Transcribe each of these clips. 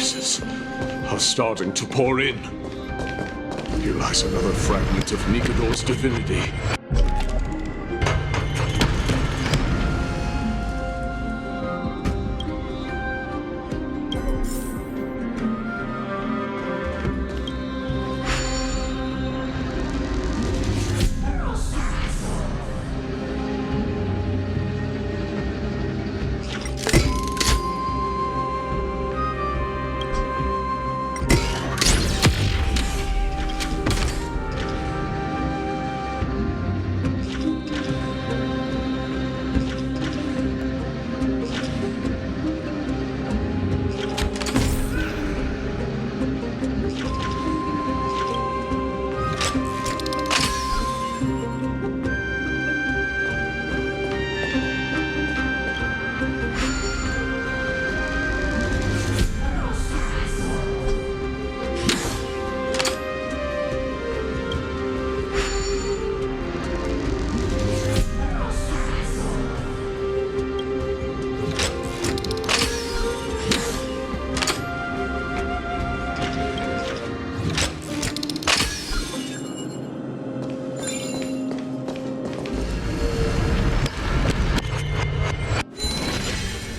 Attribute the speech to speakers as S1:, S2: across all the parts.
S1: voices are starting to pour in. Here lies another fragment of Nikador's divinity.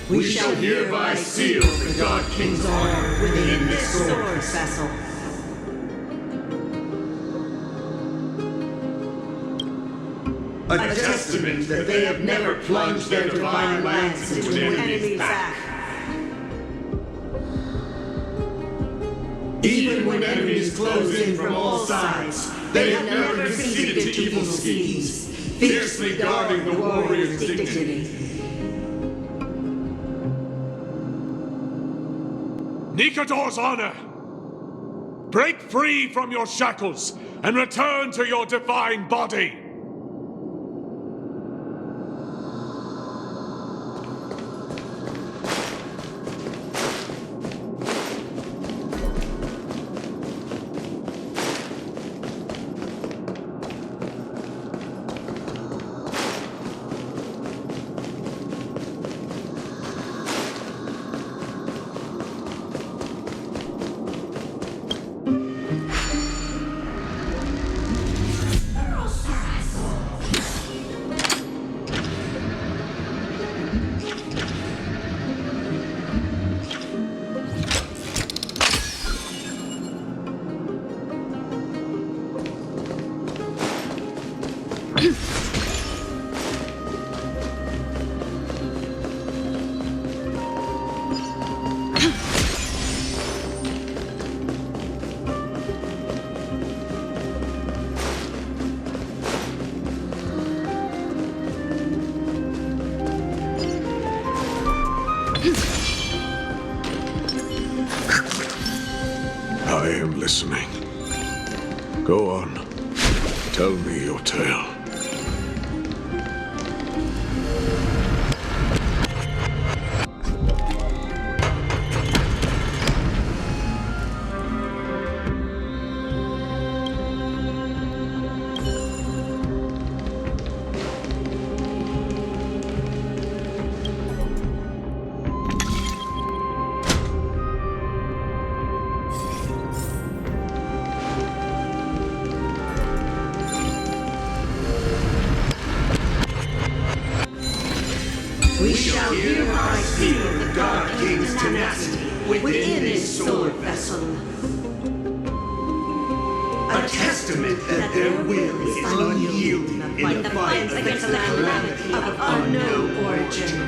S2: We shall hereby seal the God King's honor within this sword vessel. A testament that they have never plunged their divine lance into an enemy's back. Even when enemies close in from all sides, they have never conceded to evil schemes, fiercely guarding the warrior's dignity.
S1: Nikador's honor! Break free from your shackles and return to your divine body! I am listening. Go on. Tell me your tale.
S2: We shall hereby seal the God King's tenacity within this sword vessel. A testament that their will is unyielding in the fight against the calamity of unknown origin.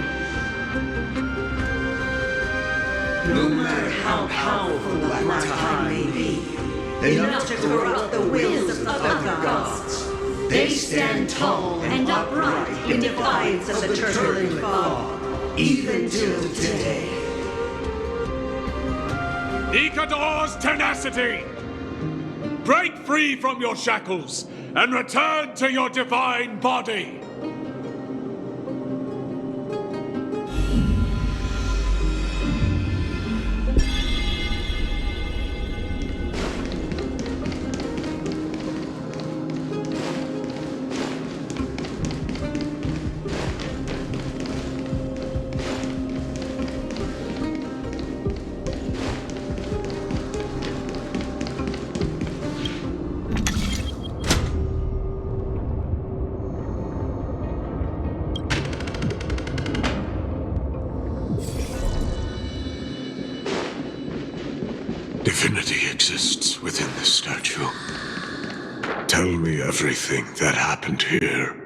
S2: No matter how powerful the Black Tide may be, enough to corrupt the wills of other gods, they stand tall and upright in defiance of the turbulent fog, even till today.
S1: Nikador's tenacity! Break free from your shackles and return to your divine body! within this statue. Tell me everything that happened here.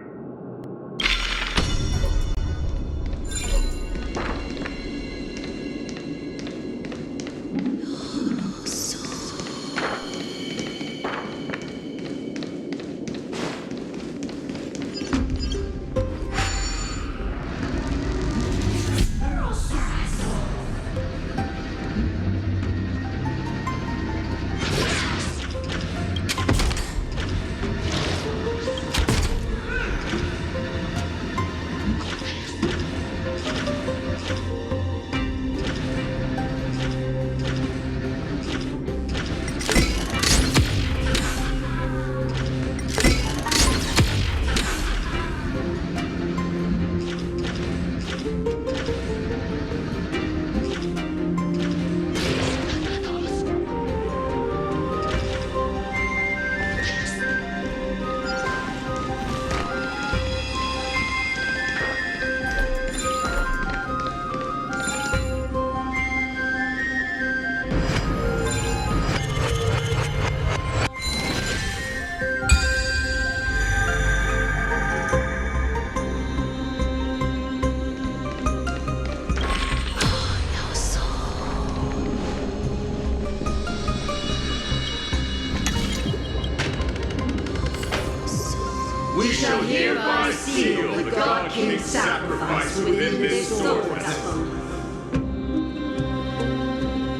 S2: We shall hereby seal the God King's sacrifice within this soul vessel.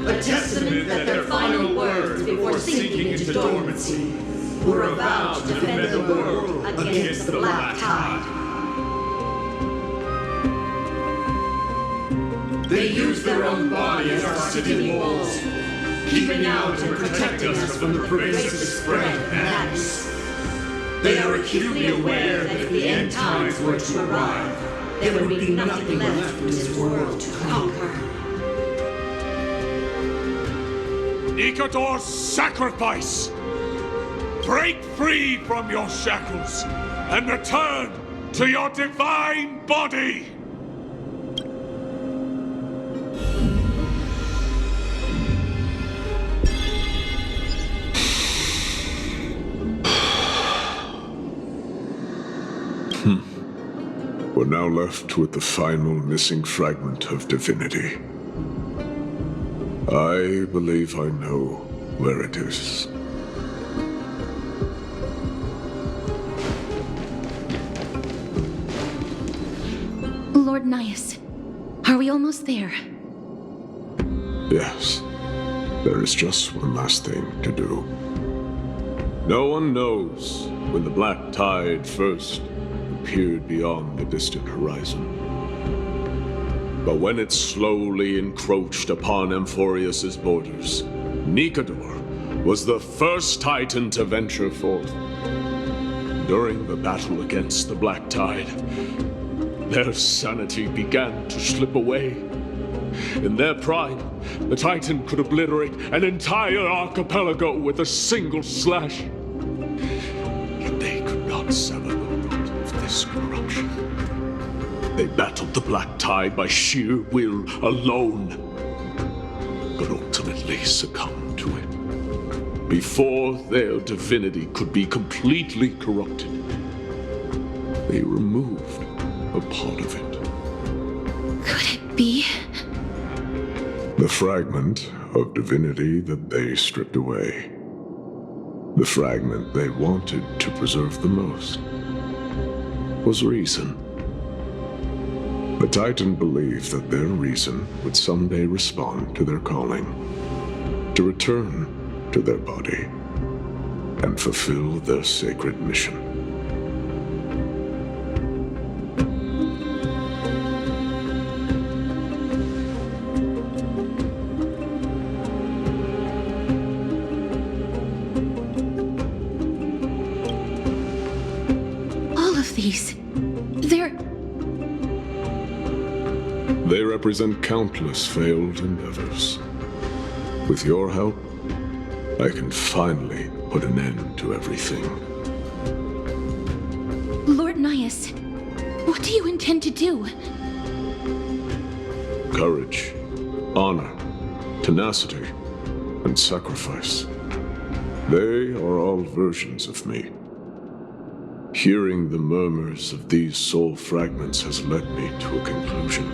S2: A testament that their final words before sinking into dormancy were a vow to defend the world against the Black Tide. They used their own body as our city walls, keeping out and protecting us from the pervasive spread of madness. They are acutely aware that if the end times were to arrive, there would be nothing left in this world to conquer.
S1: Nikador's sacrifice! Break free from your shackles and return to your divine body! We're now left with the final missing fragment of divinity. I believe I know where it is.
S3: Lord Nias, are we almost there?
S1: Yes. There is just one last thing to do. No one knows when the Black Tide first appeared beyond the distant horizon. But when it slowly encroached upon Amphorius's borders, Nikador was the first Titan to venture forth. During the battle against the Black Tide, their sanity began to slip away. In their pride, the Titan could obliterate an entire archipelago with a single slash. But they could not sever the root of this corruption. They battled the Black Tide by sheer will alone, but ultimately succumbed to it. Before their divinity could be completely corrupted, they removed a part of it.
S3: Could it be?
S1: The fragment of divinity that they stripped away. The fragment they wanted to preserve the most was reason. The Titan believed that their reason would someday respond to their calling, to return to their body, and fulfill their sacred mission.
S3: All of these,
S1: They represent countless failed endeavors. With your help, I can finally put an end to everything.
S3: Lord Nias, what do you intend to do?
S1: Courage, honor, tenacity, and sacrifice. They are all versions of me. Hearing the murmurs of these soul fragments has led me to a conclusion.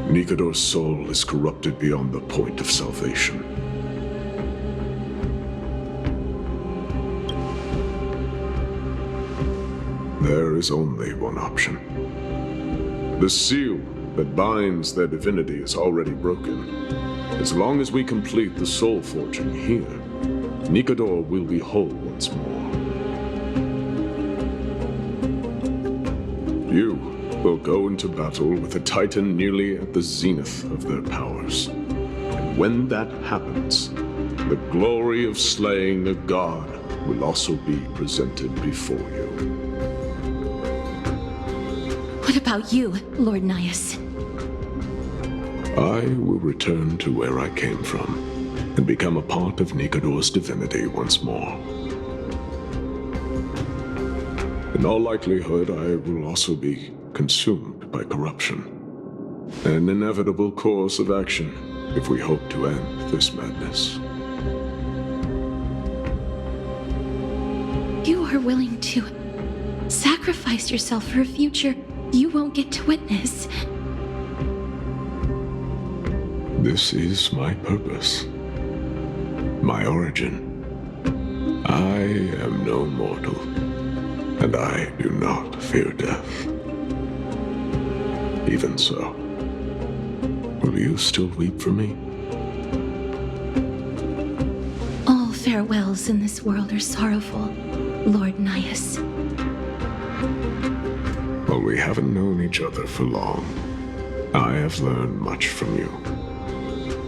S1: Nikador's soul is corrupted beyond the point of salvation. There is only one option. The seal that binds their divinity is already broken. As long as we complete the soul forging here, Nikador will be whole once more. You will go into battle with a titan nearly at the zenith of their powers. And when that happens, the glory of slaying a god will also be presented before you.
S3: What about you, Lord Nias?
S1: I will return to where I came from and become a part of Nikador's divinity once more. In all likelihood, I will also be consumed by corruption. An inevitable course of action if we hope to end this madness.
S3: You are willing to sacrifice yourself for a future you won't get to witness.
S1: This is my purpose. My origin. I am no mortal, and I do not fear death. Even so, will you still weep for me?
S3: All farewells in this world are sorrowful, Lord Nias.
S1: Well, we haven't known each other for long. I have learned much from you.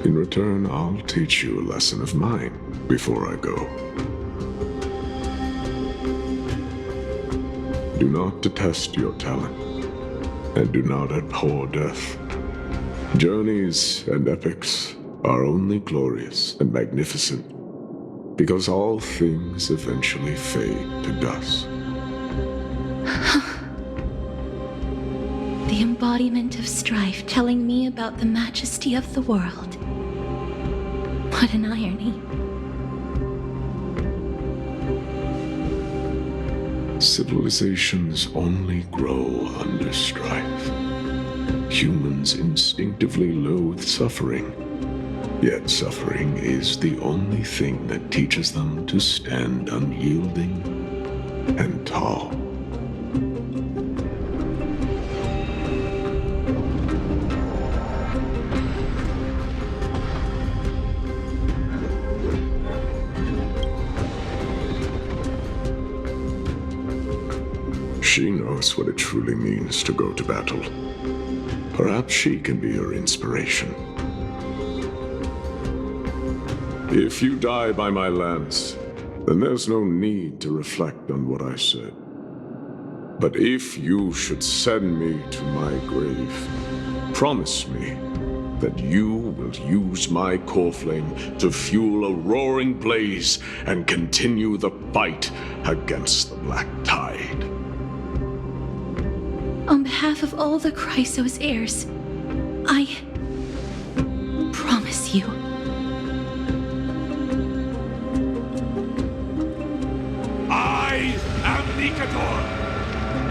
S1: In return, I'll teach you a lesson of mine before I go. Do not detest your talent, and do not abhor death. Journeys and epics are only glorious and magnificent because all things eventually fade to dust.
S3: The embodiment of strife telling me about the majesty of the world. What an irony.
S1: Civilizations only grow under strife. Humans instinctively loathe suffering. Yet suffering is the only thing that teaches them to stand unyielding and tall. She knows what it truly means to go to battle. Perhaps she can be your inspiration. If you die by my lance, then there's no need to reflect on what I said. But if you should send me to my grave, promise me that you will use my core flame to fuel a roaring blaze and continue the fight against the Black Tide.
S3: On behalf of all the Chrysos heirs, I promise you.
S4: I am Nikador,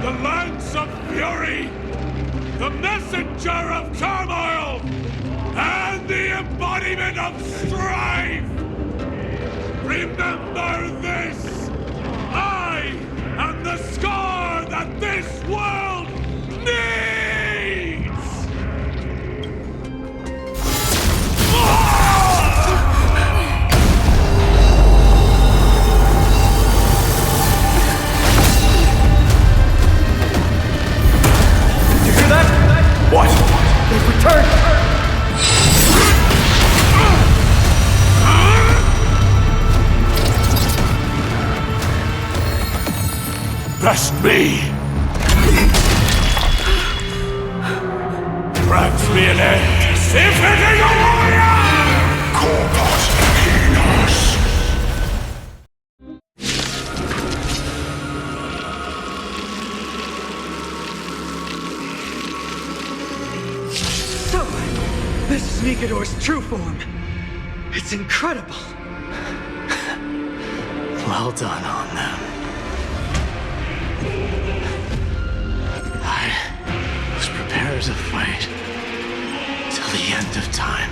S4: the Lance of Fury, the messenger of turmoil, and the embodiment of strife. Remember this! I am the scar that this world needs!
S5: You hear that? What? They've returned!
S4: Best me! Grant me an end! Symphony of Warrior! Corpus Enos!
S5: So, this is Nikador's true form. It's incredible.
S6: Well done on them. I was prepared to fight till the end of time.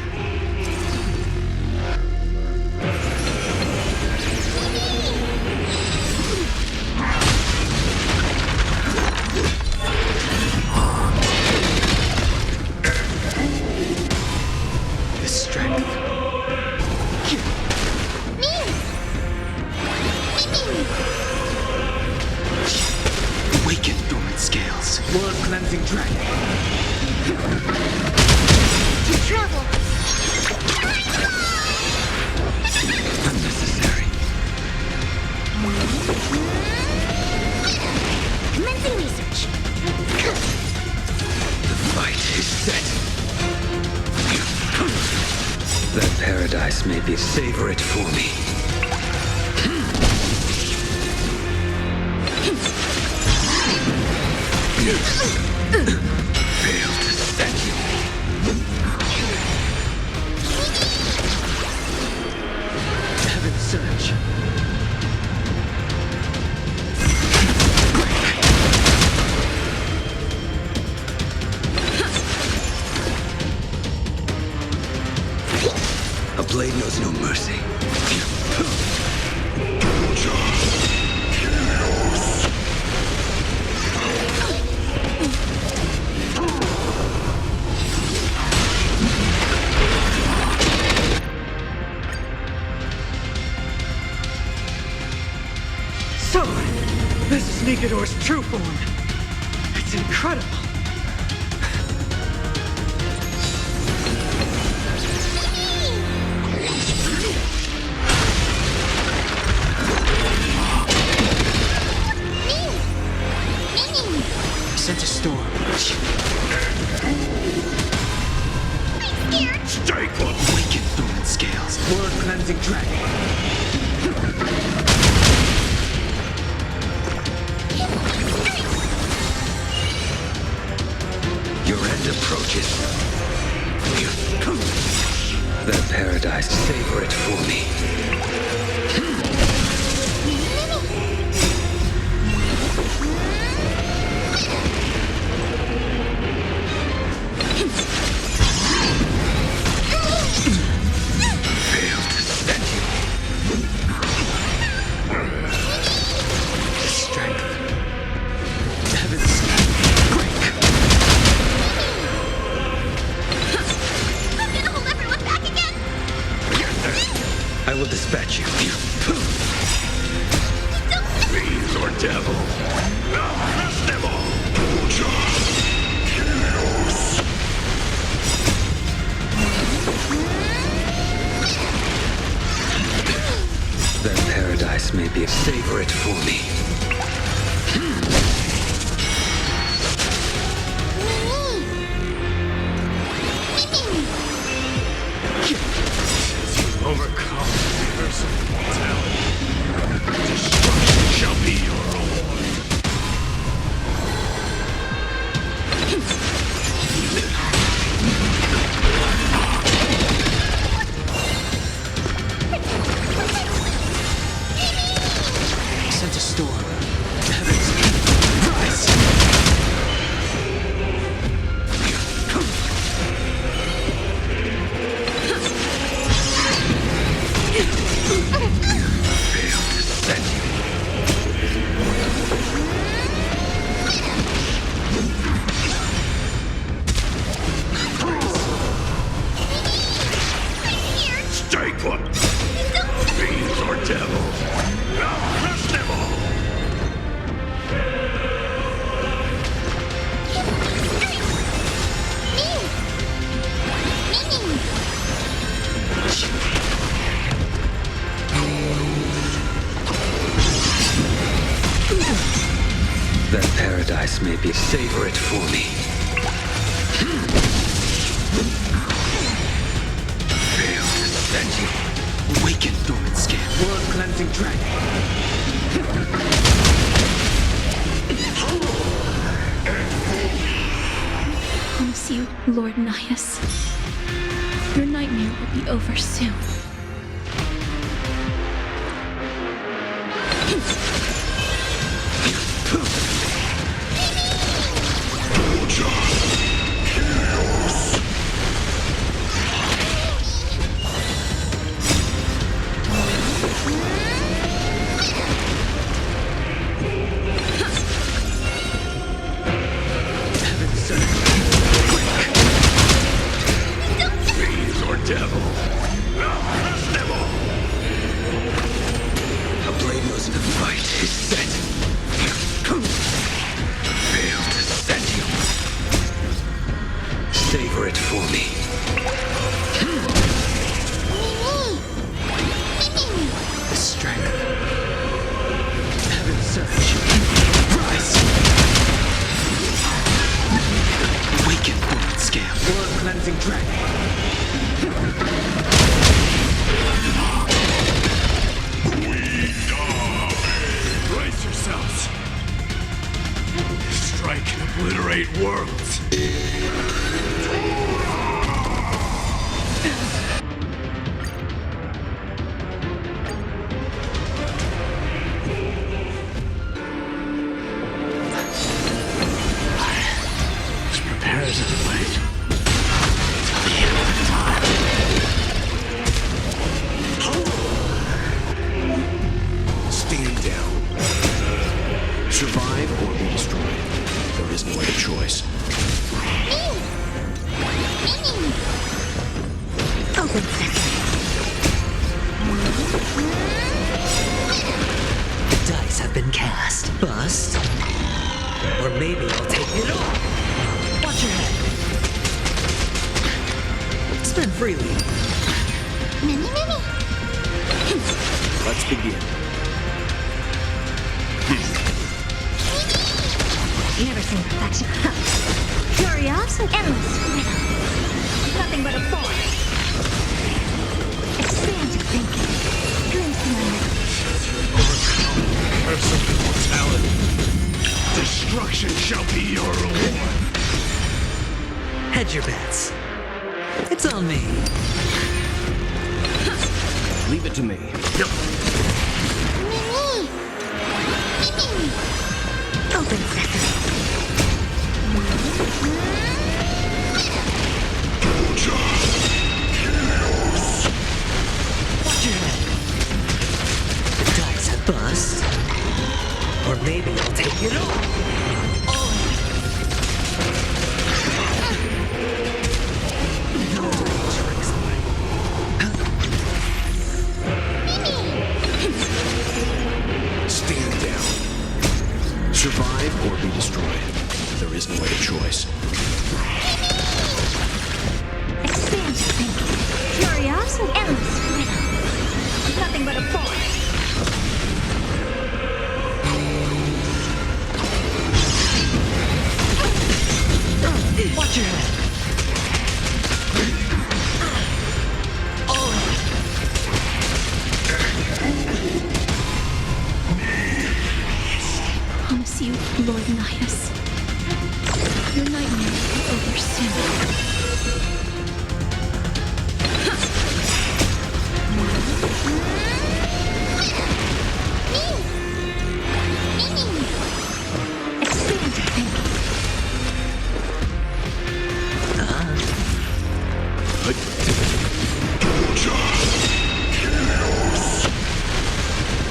S6: This strength. Awaken dormant scales. Blood cleansing dragon.
S7: To travel.
S6: Unnecessary.
S7: Commencing research.
S6: The fight is set. That paradise may be. Savor it for me. Fail to set you. Heaven surge. A blade knows no mercy.
S5: So, this is Nigador's true form. It's incredible.
S6: Sent a storm.
S4: Stay put!
S6: Awaken dormant scales. Blood cleansing dragon. Your end approaches. That paradise, savor it for me. Fail to set you. Strength. Heaven's break.
S7: I'm gonna hold everyone back again.
S6: I will dispatch you.
S4: Fiends or devil? I'll crush them all!
S6: That paradise may be. Savor it for me.
S4: Overcome universal mortality. Destruction shall be your reward.
S6: Sent a storm. Heavens, rise! Fail to set you.
S4: Stay put! Fiends or devil? I'll crush them all!
S6: That paradise may be. Savor it for me. Fail to set you. Awaken dormant scale. Blood cleansing dragon.
S3: Promise you, Lord Nihus. Your nightmare will be over soon.
S6: Fiends or devil. A blameless fight is set. Fail to send you. Savor it for me. The strength. Heaven surge. Rise. Weaken bullet scam. Blood cleansing dragon.
S4: Brace yourselves. Strike and obliterate worlds.
S6: As prepared as to wait. Till the end of the time. Stand down. Survive or be destroyed. There is no other choice.
S7: Open sesame.
S8: The dice have been cast. Bust. Or maybe I'll take it all. Watch your head. Spend freely.
S7: Mini, mini.
S6: Let's begin.
S7: Never seen perfection. Curiosity. Endless freedom. Nothing but a force. Expand your thinking. Glimpse my
S4: Curse of immortality. Destruction shall be your reward.
S8: Hedge your bets. It's on me.
S6: Leave it to me.
S7: Mini. Mini. Open sesame.
S8: Watch your head. The dice have bust. Or maybe I'll take it all. No tricks.
S6: Stand down. Survive or be destroyed. There is no other choice.
S7: Expand your thinking. Curiosity. Endless freedom. Nothing but a force.
S8: Watch your head.
S3: Promise you, Lord Nihus. Your nightmare will be over soon.
S7: Expand your thinking.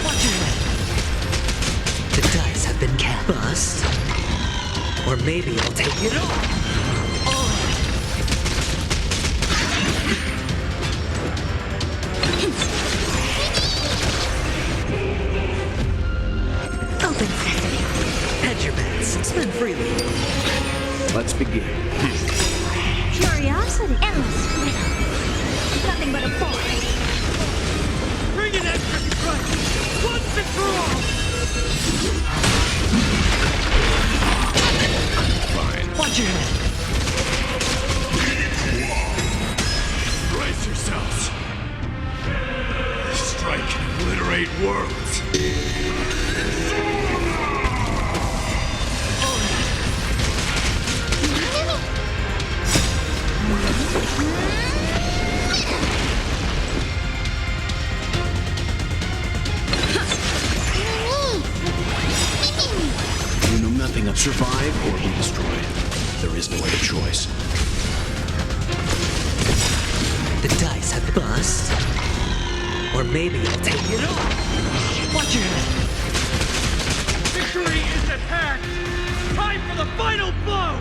S8: Watch your head. The dice have been cast. Bust. Or maybe I'll take it all.
S7: Open sesame.
S8: Hedge your bets. Spend freely.
S6: Let's begin.
S7: Curiosity. Endless freedom. Nothing but a force.
S5: Bring an extra strike! Once and for all!
S6: Fine.
S8: Watch your head.
S4: Brace yourselves. Strike and obliterate worlds.
S7: Mini.
S9: cannot survive or be destroyed. There is no other choice.
S8: The dice have bust. Or maybe I'll take it all. Watch your head.
S4: Victory is at hand! Time for the final blow!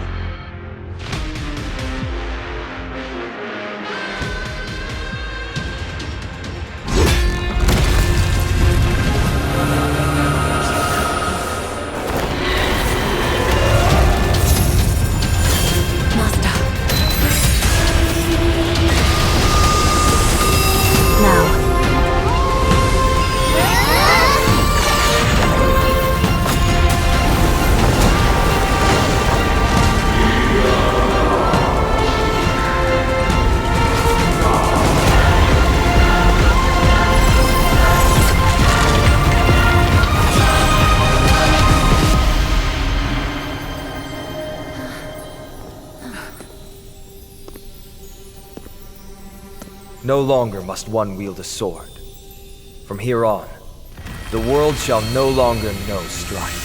S10: No longer must one wield a sword. From here on, the world shall no longer know strife.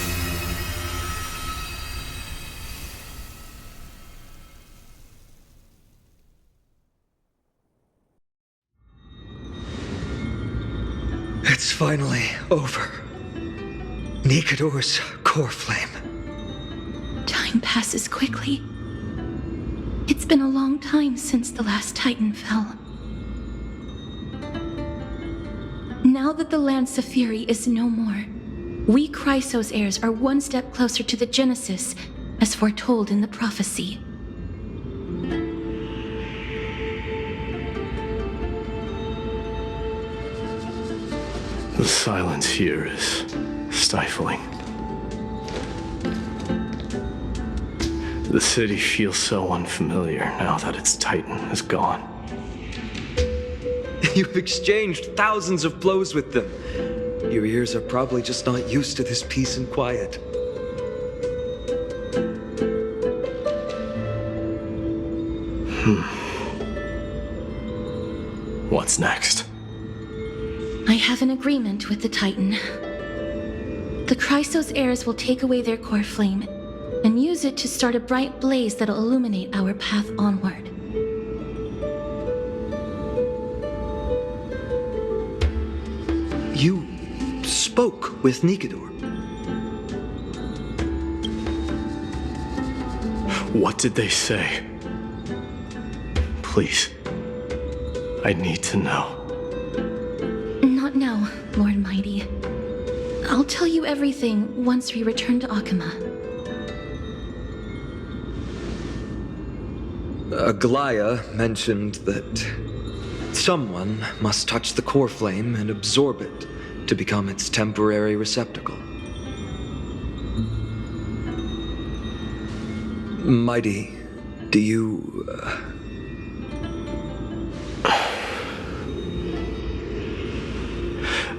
S5: It's finally over. Nikador's core flame.
S3: Time passes quickly. It's been a long time since the last Titan fell. Now that the Lance of Fury is no more, we Chrysos heirs are one step closer to the Genesis, as foretold in the prophecy.
S1: The silence here is stifling. The city feels so unfamiliar now that its Titan is gone.
S10: You've exchanged thousands of blows with them. Your ears are probably just not used to this peace and quiet.
S1: What's next?
S3: I have an agreement with the Titan. The Chrysos heirs will take away their core flame and use it to start a bright blaze that'll illuminate our path onward.
S5: You spoke with Nikador.
S1: What did they say? Please. I need to know.
S3: Not now, Lord Mighty. I'll tell you everything once we return to Akama.
S10: Aglaya mentioned that someone must touch the core flame and absorb it to become its temporary receptacle. Mighty, do you...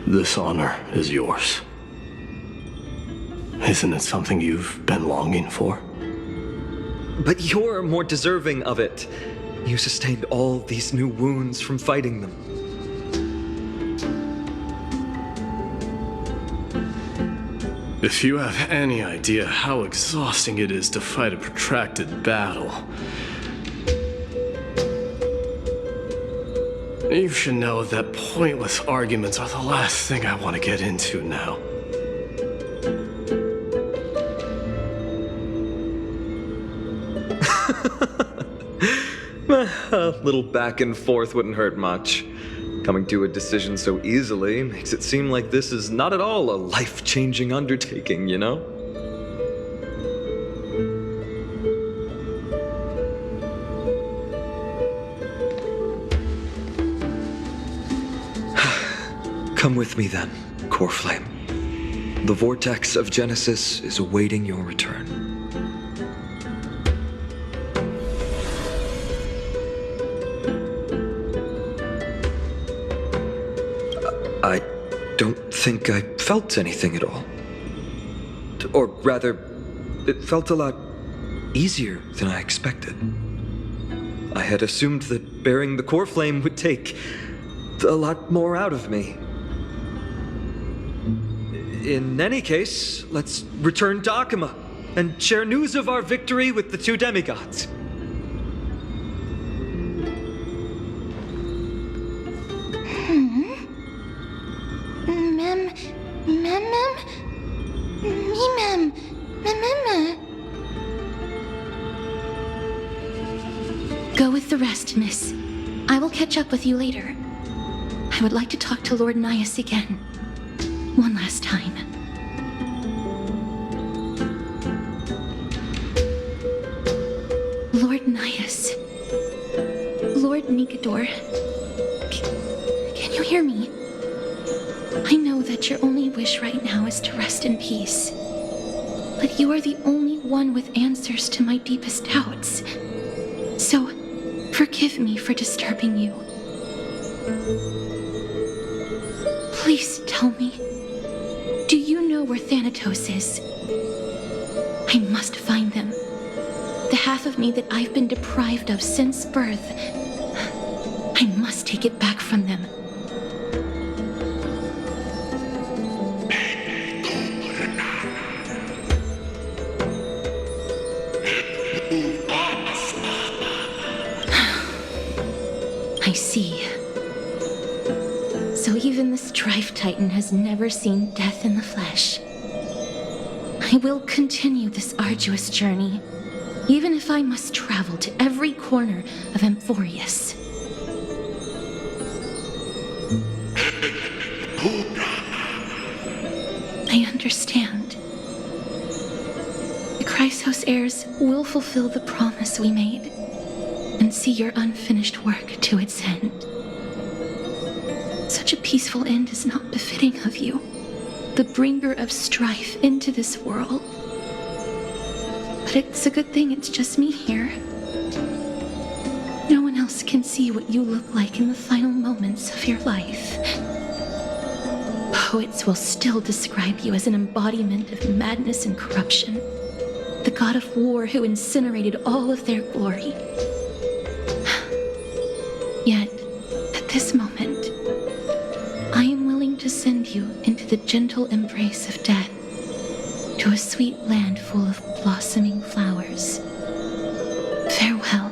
S1: This honor is yours. Isn't it something you've been longing for?
S10: But you're more deserving of it. You sustained all these new wounds from fighting them.
S1: If you have any idea how exhausting it is to fight a protracted battle, you should know that pointless arguments are the last thing I want to get into now.
S10: A little back and forth wouldn't hurt much. Coming to a decision so easily makes it seem like this is not at all a life-changing undertaking, you know? Come with me then, Core Flame. The vortex of Genesis is awaiting your return. I don't think I felt anything at all. Or rather, it felt a lot easier than I expected. I had assumed that bearing the core flame would take a lot more out of me. In any case, let's return to Akama. and share news of our victory with the two demigods.
S3: Go with the rest, miss. I will catch up with you later. I would like to talk to Lord Nias again. One last time. Lord Nias. Lord Nigador. Can you hear me? I know that your only wish right now is to rest in peace. But you are the only one with answers to my deepest doubts. So, forgive me for disturbing you. Please tell me, do you know where Thanatos is? I must find them. The half of me that I've been deprived of since birth. I must take it back from them. I see. So even the Strife Titan has never seen death in the flesh. I will continue this arduous journey, even if I must travel to every corner of Amphorius. I understand. The Chrysos heirs will fulfill the promise we made and see your unfinished work to its end. Such a peaceful end is not befitting of you, the bringer of strife into this world. But it's a good thing it's just me here. No one else can see what you look like in the final moments of your life. Poets will still describe you as an embodiment of madness and corruption, the god of war who incinerated all of their glory. Yet, at this moment, I am willing to send you into the gentle embrace of death, to a sweet land full of blossoming flowers. Farewell,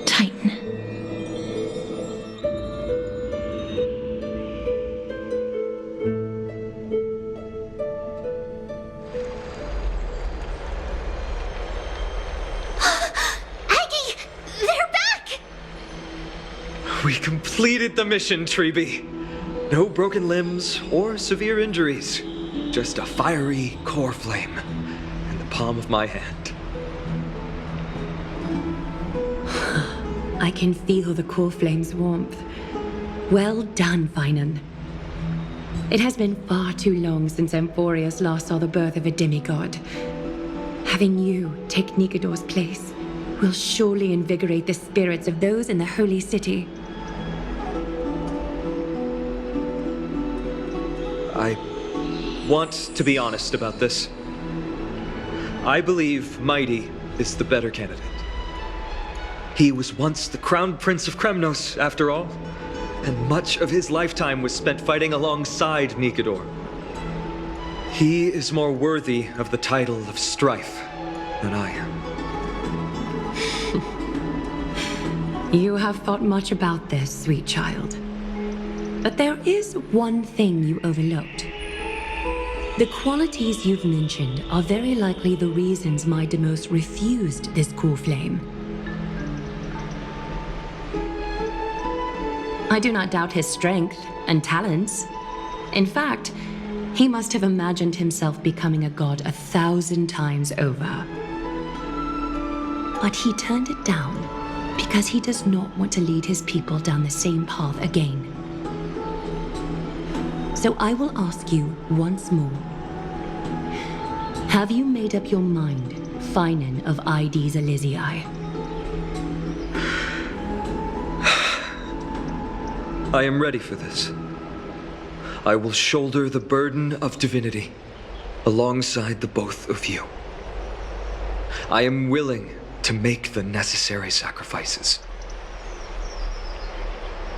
S3: Titan.
S7: Aggie! They're back!
S10: We completed the mission, Treeby. No broken limbs or severe injuries. Just a fiery core flame in the palm of my hand.
S11: I can feel the core flame's warmth. Well done, Finan. It has been far too long since Amphorius last saw the birth of a demigod. Having you take Nigador's place will surely invigorate the spirits of those in the holy city.
S10: I want to be honest about this. I believe Mighty is the better candidate. He was once the crown prince of Kremnos, after all, and much of his lifetime was spent fighting alongside Nigador. He is more worthy of the title of Strife than I am.
S11: You have thought much about this, sweet child. But there is one thing you overlooked. The qualities you've mentioned are very likely the reasons my Demos refused this core flame. I do not doubt his strength and talents. In fact, he must have imagined himself becoming a god 1,000 times over. But he turned it down because he does not want to lead his people down the same path again. So I will ask you once more. Have you made up your mind, Finan of Ides Elysiae?
S10: I am ready for this. I will shoulder the burden of divinity alongside the both of you. I am willing to make the necessary sacrifices.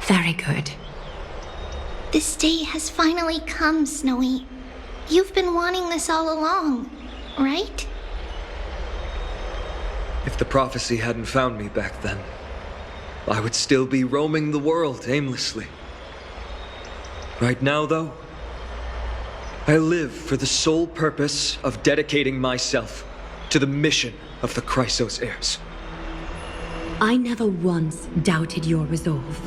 S11: Very good.
S7: This day has finally come, Snowy. You've been wanting this all along, right?
S10: If the prophecy hadn't found me back then, I would still be roaming the world aimlessly. Right now, though, I live for the sole purpose of dedicating myself to the mission of the Chrysos heirs.
S11: I never once doubted your resolve.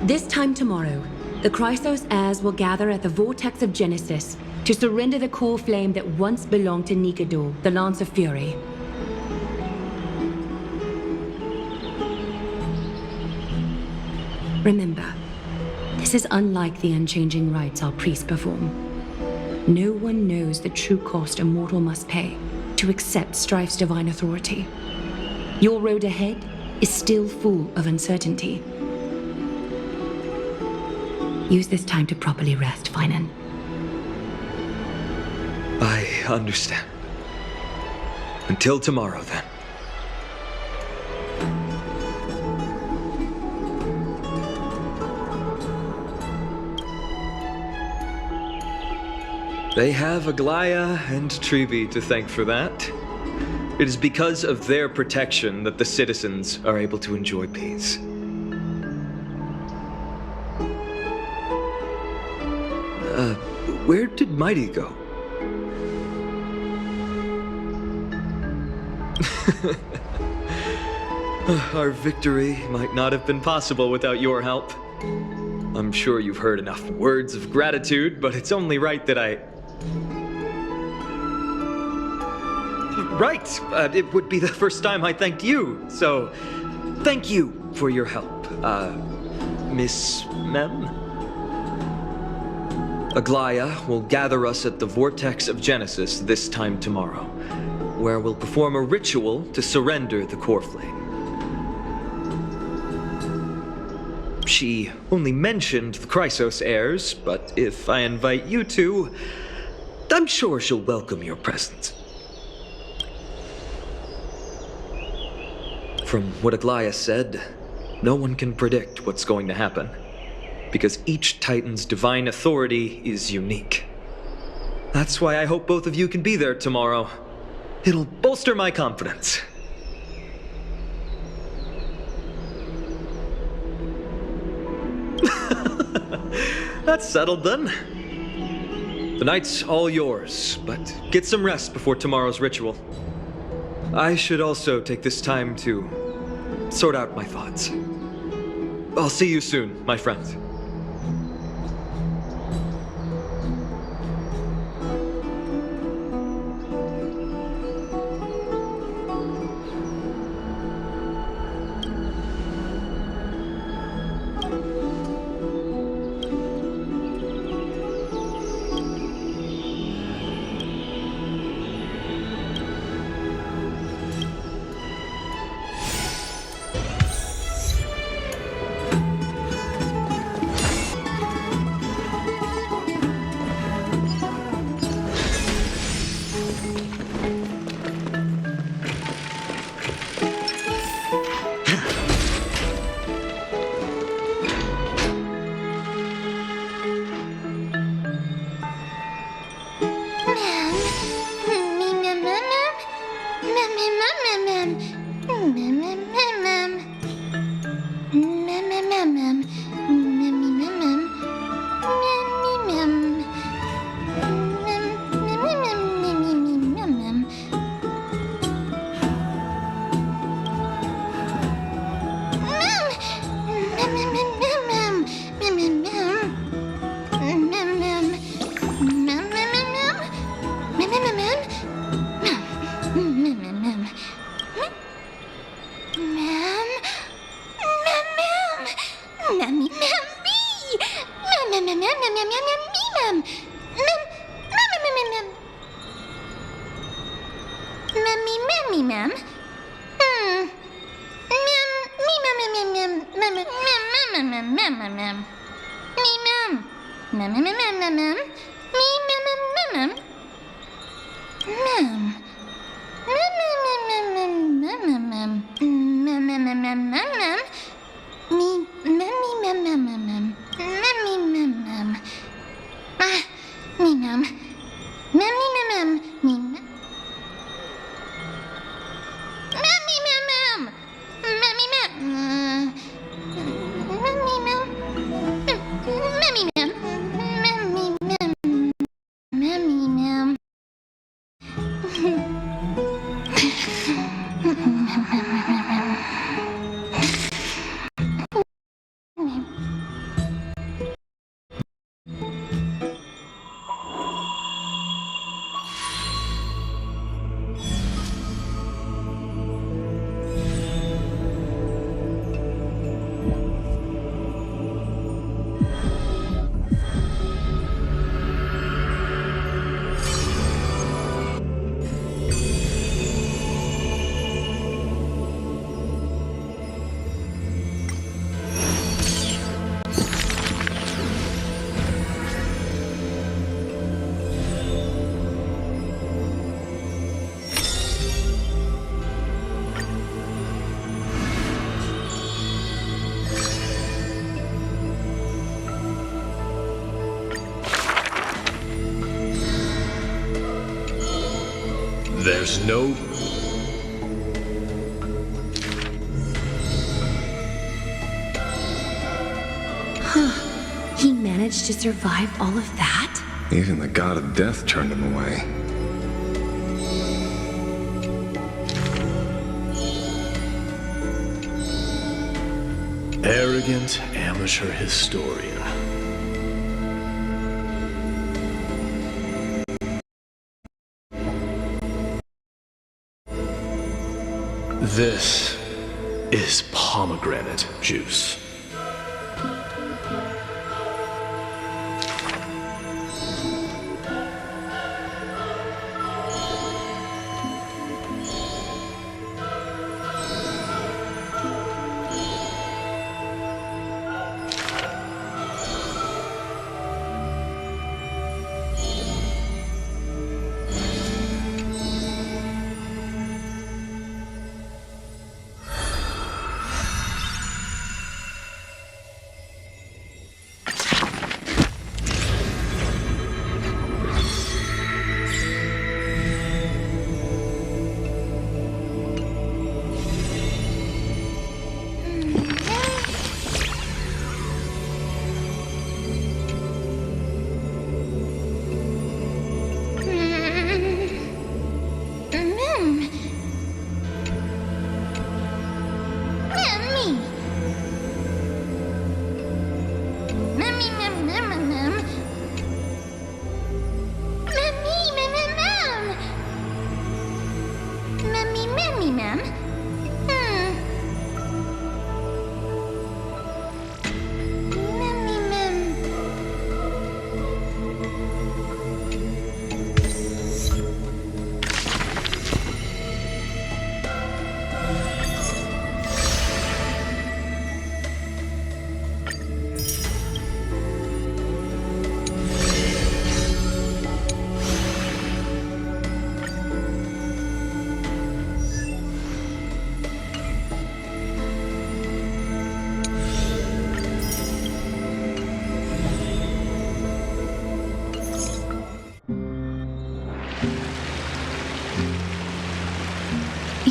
S11: This time tomorrow, the Chrysos heirs will gather at the Vortex of Genesis to surrender the core flame that once belonged to Nikador, the Lance of Fury. Remember, this is unlike the unchanging rites our priests perform. No one knows the true cost a mortal must pay to accept Strife's divine authority. Your road ahead is still full of uncertainty. Use this time to properly rest, Finan.
S10: I understand. Until tomorrow, then. They have Aglaya and Trevi to thank for that. It is because of their protection that the citizens are able to enjoy peace. Where did Mighty go? Our victory might not have been possible without your help. I'm sure you've heard enough words of gratitude, but it's only right that I... Right! It would be the first time I thanked you, so thank you for your help, Miss Mem? Aglaya will gather us at the Vortex of Genesis this time tomorrow, where we'll perform a ritual to surrender the core flame. She only mentioned the Chrysos heirs, but if I invite you to, I'm sure she'll welcome your presence. From what Aglaya said, no one can predict what's going to happen, because each Titan's divine authority is unique. That's why I hope both of you can be there tomorrow. It'll bolster my confidence. That's settled then. The night's all yours, but get some rest before tomorrow's ritual. I should also take this time to sort out my thoughts. I'll see you soon, my friend.
S9: There's no...
S11: He managed to survive all of that?
S12: Even the god of death turned him away.
S9: Arrogant amateur historian. This is pomegranate juice.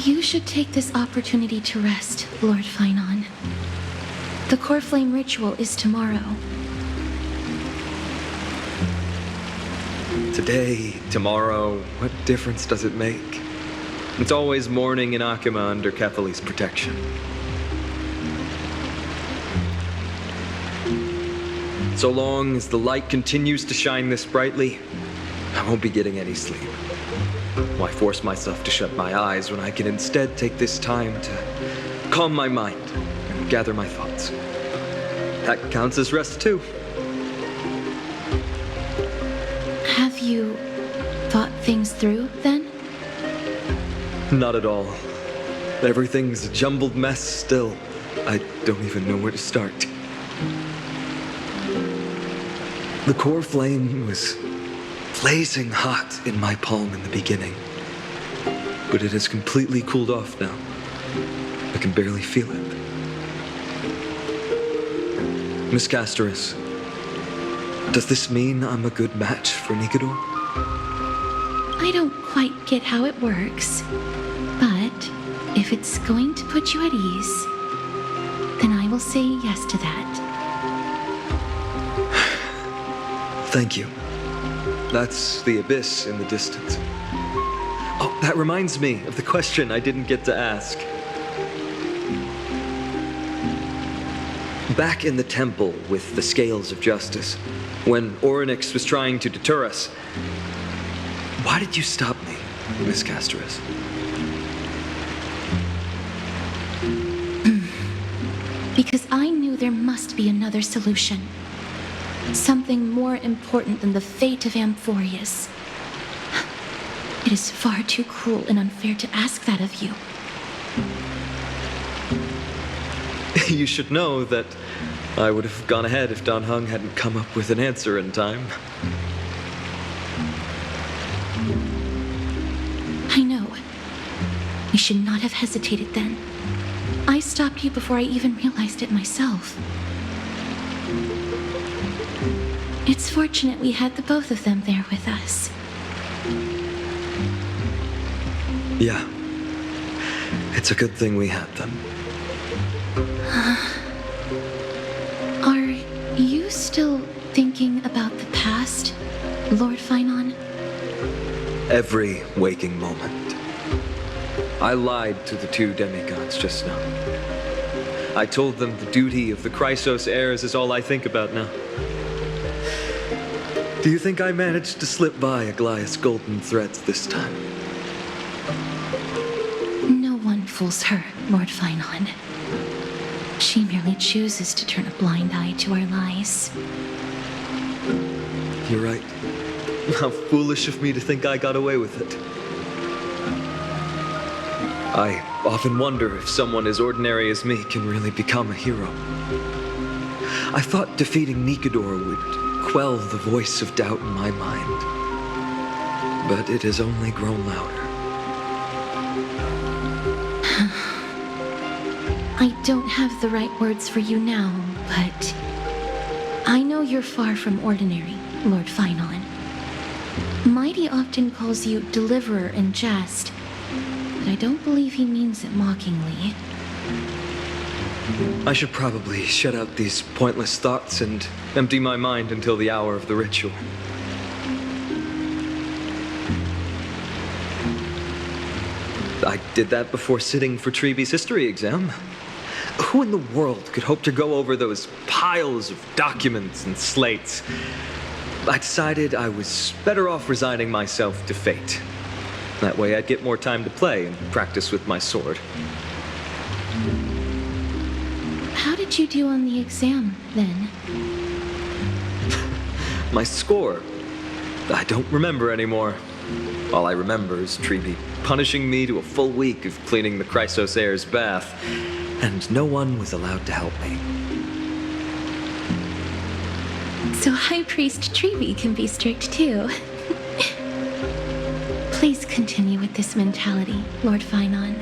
S3: You should take this opportunity to rest, Lord Finon. The core flame ritual is tomorrow.
S10: Today, tomorrow, what difference does it make? It's always morning in Akima under Kethely's protection. So long as the light continues to shine this brightly, I won't be getting any sleep. Why force myself to shut my eyes when I can instead take this time to calm my mind and gather my thoughts? That counts as rest too.
S3: Have you thought things through, then?
S10: Not at all. Everything's a jumbled mess still. I don't even know where to start. The core flame was blazing hot in my palm in the beginning, but it has completely cooled off now. I can barely feel it. Miss Castoris, does this mean I'm a good match for Nigador?
S3: I don't quite get how it works, but if it's going to put you at ease, then I will say yes to that.
S10: Thank you. That's the abyss in the distance. Oh, that reminds me of the question I didn't get to ask. Back in the temple with the scales of justice, when Orynyx was trying to deter us, why did you stop me, Miss Castoris?
S3: Because I knew there must be another solution. Something more important than the fate of Amphorius. It is far too cruel and unfair to ask that of you.
S10: You should know that I would have gone ahead if Dan Heng hadn't come up with an answer in time.
S3: I know. We should not have hesitated then. I stopped you before I even realized it myself. It's fortunate we had the both of them there with us.
S10: Yeah. It's a good thing we had them.
S3: Are you still thinking about the past, Lord Finon?
S10: Every waking moment. I lied to the two demigods just now. I told them the duty of the Chrysos heirs is all I think about now. Do you think I managed to slip by Aglaya's golden threads this time?
S3: No one fools her, Lord Finon. She merely chooses to turn a blind eye to our lies.
S10: You're right. How foolish of me to think I got away with it. I often wonder if someone as ordinary as me can really become a hero. I thought defeating Nikador would quell the voice of doubt in my mind. But it has only grown louder.
S3: I don't have the right words for you now, but I know you're far from ordinary, Lord Finon. Mighty often calls you Deliverer in jest, but I don't believe he means it mockingly.
S10: I should probably shut out these pointless thoughts and empty my mind until the hour of the ritual. I did that before sitting for Treeby's history exam. Who in the world could hope to go over those piles of documents and slates? I decided I was better off resigning myself to fate. That way I'd get more time to play and practice with my sword.
S3: How did you do on the exam, then?
S10: My score? I don't remember anymore. All I remember is Treeby punishing me to a full week of cleaning the Chrysos heir's bath, and no one was allowed to help me.
S3: So High Priest Treeby can be strict too. Please continue with this mentality, Lord Finon.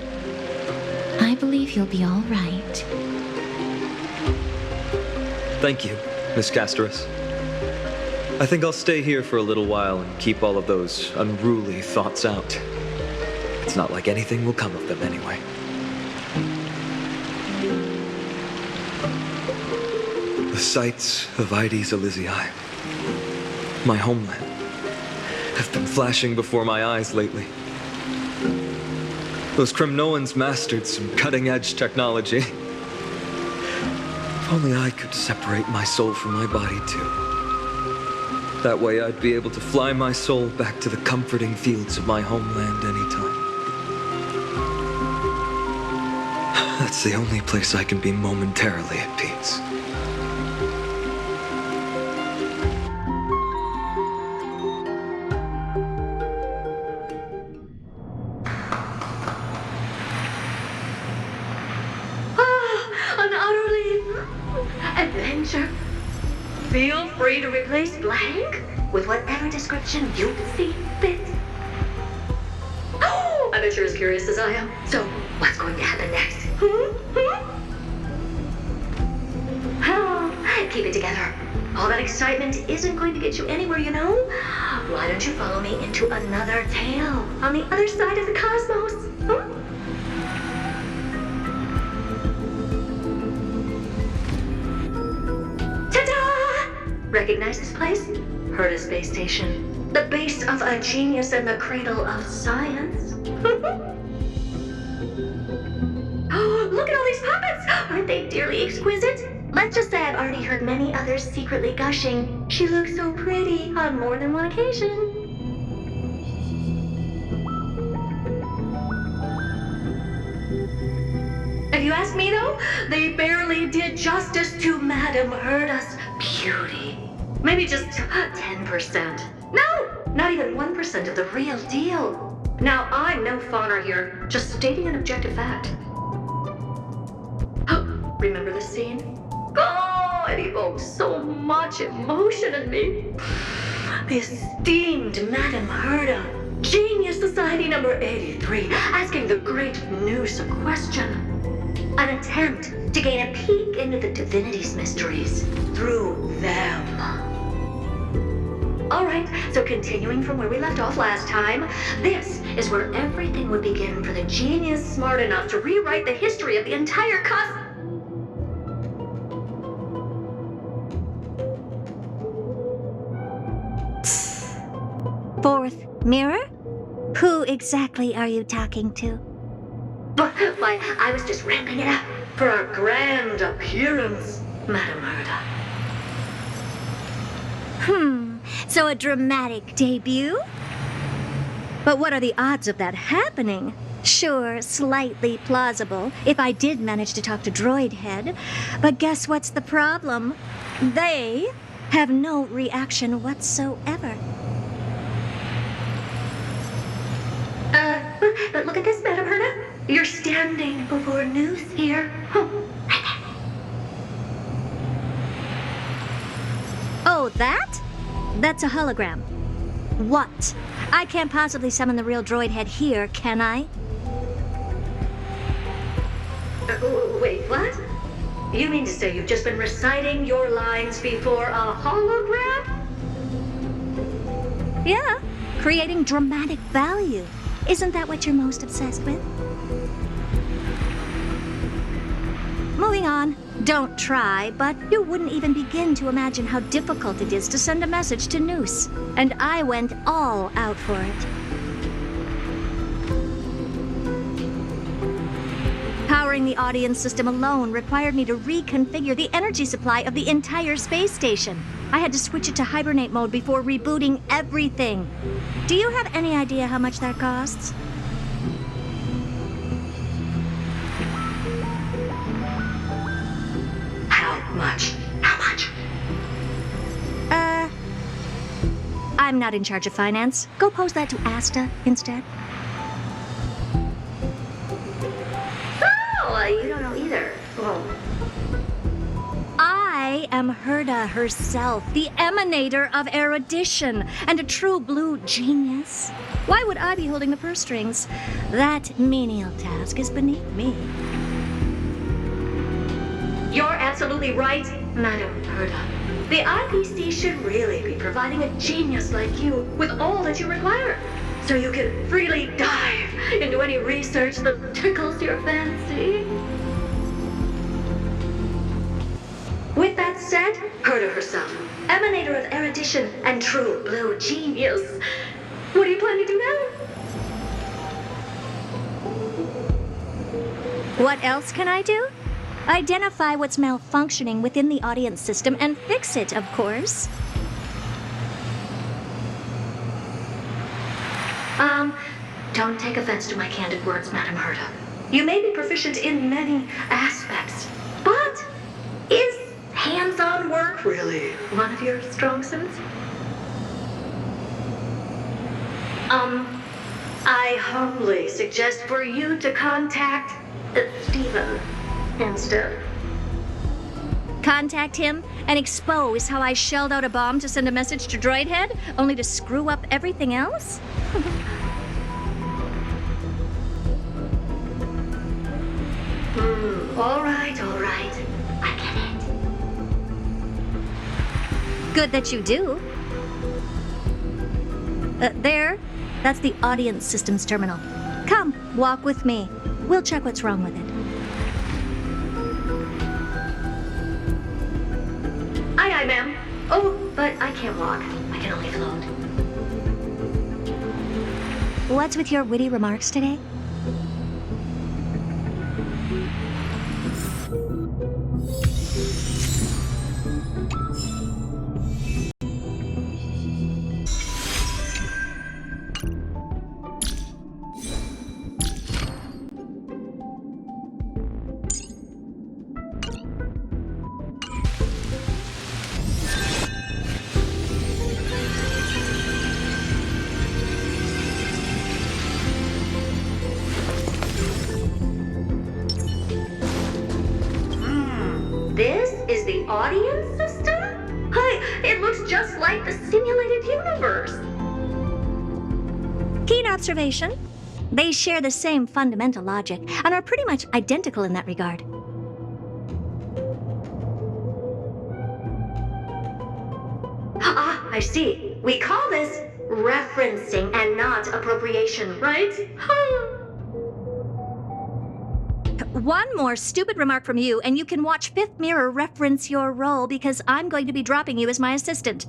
S3: I believe you'll be all right.
S10: Thank you, Miss Castoris. I think I'll stay here for a little while and keep all of those unruly thoughts out. It's not like anything will come of them anyway. The sights of Ides Elysiae, my homeland, have been flashing before my eyes lately. Those Kremnoans mastered some cutting-edge technology. If only I could separate my soul from my body too. That way I'd be able to fly my soul back to the comforting fields of my homeland anytime. That's the only place I can be momentarily at peace.
S7: An utterly adventure. Feel free to replace blank with whatever description you see fit. Oh, I bet you're as curious as I am. So, what's going to happen next? Keep it together. All that excitement isn't going to get you anywhere, you know? Why don't you follow me into another tale on the other side of the cosmos? Ta-da! Recognize this place? Herta Space Station. The base of a genius and the cradle of science. Oh, look at all these puppets! Aren't they dearly exquisite? Let's just say I've already heard many others secretly gushing. She looks so pretty on more than one occasion. If you ask me though, they barely did justice to Madame Herta's beauty. Maybe just 10%. No, not even 1% of the real deal. Now, I'm no fawner here, just stating an objective fact. Remember this scene? Oh, it evokes so much emotion in me. The esteemed Madame Herta, Genius Society number 83, asking the great Noose a question. An attempt to gain a peek into the divinity's mysteries through them. Alright, so continuing from where we left off last time, this is where everything would begin for the genius smart enough to rewrite the history of the entire cosmos.
S13: Fourth mirror? Who exactly are you talking to?
S7: Why, I was just ramping it up for our grand appearance, Madam Herda.
S13: So a dramatic debut? But what are the odds of that happening? Sure, slightly plausible, if I did manage to talk to Droid Head. But guess what's the problem? They have no reaction whatsoever.
S7: But look at this, Madam Herda. You're standing before news here.
S13: Oh, that? That's a hologram. What? I can't possibly summon the real Droid Head here, can I?
S7: Wait, what? You mean to say you've just been reciting your lines before a hologram?
S13: Yeah, creating dramatic value. Isn't that what you're most obsessed with? Moving on. Don't try, but you wouldn't even begin to imagine how difficult it is to send a message to Noose. And I went all out for it. Powering the audience system alone required me to reconfigure the energy supply of the entire space station. I had to switch it to hibernate mode before rebooting everything. Do you have any idea how much that costs?
S7: How much? How much?
S13: I'm not in charge of finance. Go pose that to Asta instead.
S7: Oh, you don't know either. Oh.
S13: I am Herda herself, the emanator of erudition, and a true blue genius. Why would I be holding the purse strings? That menial task is beneath me.
S7: You're absolutely right, Madam Herda. The IPC should really be providing a genius like you with all that you require, so you can freely dive into any research that tickles your fancy. With that said, Herda herself, emanator of erudition and true blue genius, what do you plan to do now?
S13: What else can I do? Identify what's malfunctioning within the audience system and fix it, of course.
S7: Don't take offense to my candid words, Madam Herda. You may be proficient in many aspects, but is hands-on work really one of your strong suits? I humbly suggest for you to contact Steven instead.
S13: Contact him and expose how I shelled out a bomb to send a message to Droid Head, only to screw up everything else?
S7: All right. I get it.
S13: Good that you do. There. That's the audience systems terminal. Come, walk with me. We'll check what's wrong with it.
S7: Aye, ma'am. Oh, but I can't walk. I can only float.
S13: What's with your witty remarks today?
S7: This is the audience system? Hi, it looks just like the simulated universe.
S13: Keen observation. They share the same fundamental logic and are pretty much identical in that regard.
S7: Ah, I see. We call this referencing and not appropriation, right?
S13: One more stupid remark from you, and you can watch Fifth Mirror reference your role because I'm going to be dropping you as my assistant.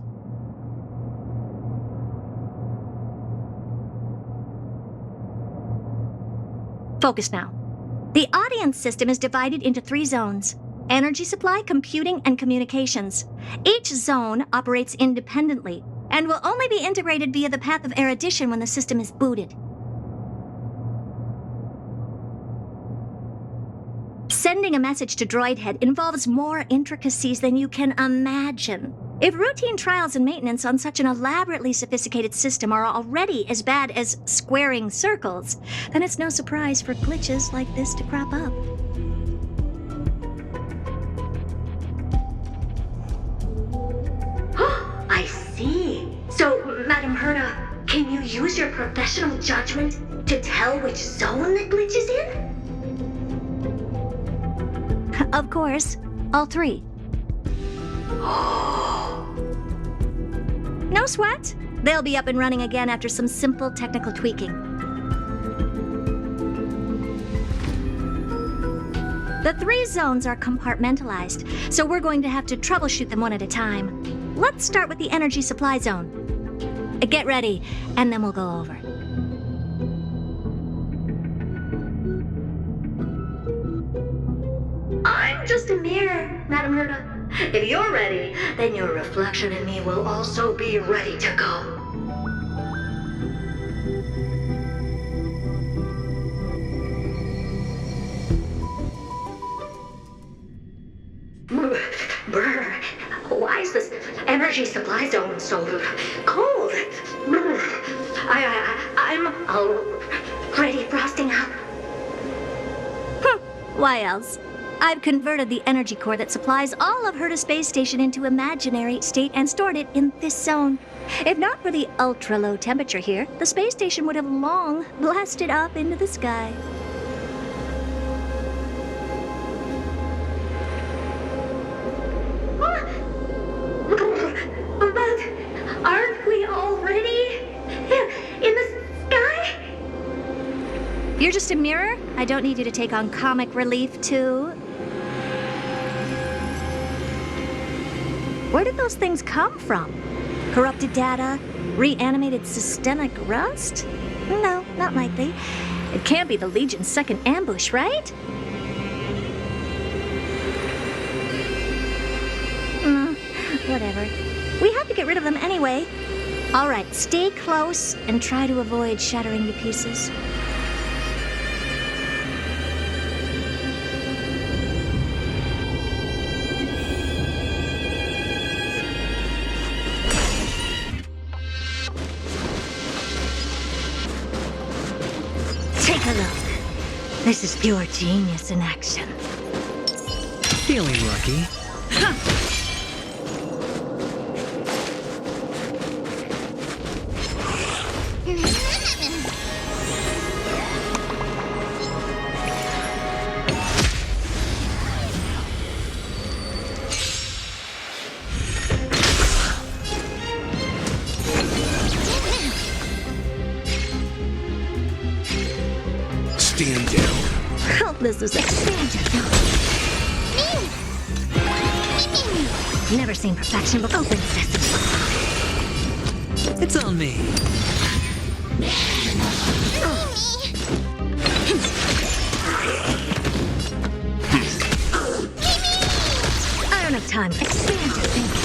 S13: Focus now. The audience system is divided into 3 zones: energy supply, computing, and communications. Each zone operates independently and will only be integrated via the path of erudition when the system is booted. Sending a message to Droidhead involves more intricacies than you can imagine. If routine trials and maintenance on such an elaborately sophisticated system are already as bad as squaring circles, then it's no surprise for glitches like this to crop up.
S7: I see. So, Madam Herda, can you use your professional judgment to tell which zone the glitch is in?
S13: Of course, all 3. No sweat. They'll be up and running again after some simple technical tweaking. The 3 zones are compartmentalized, so we're going to have to troubleshoot them one at a time. Let's start with the energy supply zone. Get ready, and then we'll go over.
S7: I'm just a mirror, Madam Herda. If you're ready, then your reflection in me will also be ready to go. Brr, why is this energy supply zone so cold? Brr, I'm already frosting up.
S13: Why else? I've converted the energy core that supplies all of Herda Space Station into imaginary state and stored it in this zone. If not for the ultra-low temperature here, the space station would have long blasted up into the sky.
S7: But aren't we already in the sky?
S13: You're just a mirror? I don't need you to take on comic relief, too. Where did those things come from? Corrupted data? Reanimated systemic rust? No, not likely. It can't be the Legion's second ambush, right? Whatever. We have to get rid of them anyway. All right, stay close and try to avoid shattering to pieces. Take a look. This is pure genius in action.
S8: Feeling lucky.
S9: Stand down.
S13: Oh, this is expansive. Never seen perfection before. Open sesame.
S8: It's on me.
S13: I don't have time. Expand your thinking.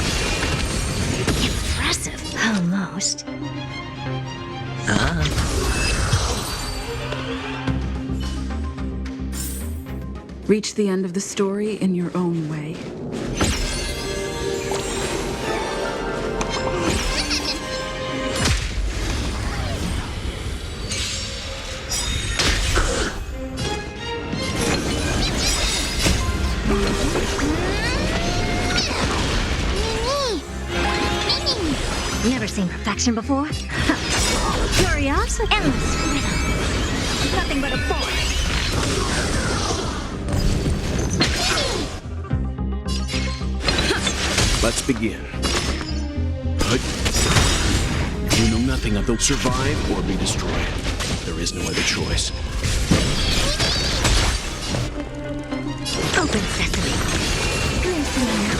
S13: Impressive. Almost.
S14: Reach the end of the story in your own way.
S13: Never seen perfection before? Curiosity. Endless freedom. Nothing but a force.
S9: Let's begin. Hut. nothing of the survive or be destroyed. There is no other choice.
S13: Open sesame. Listen now.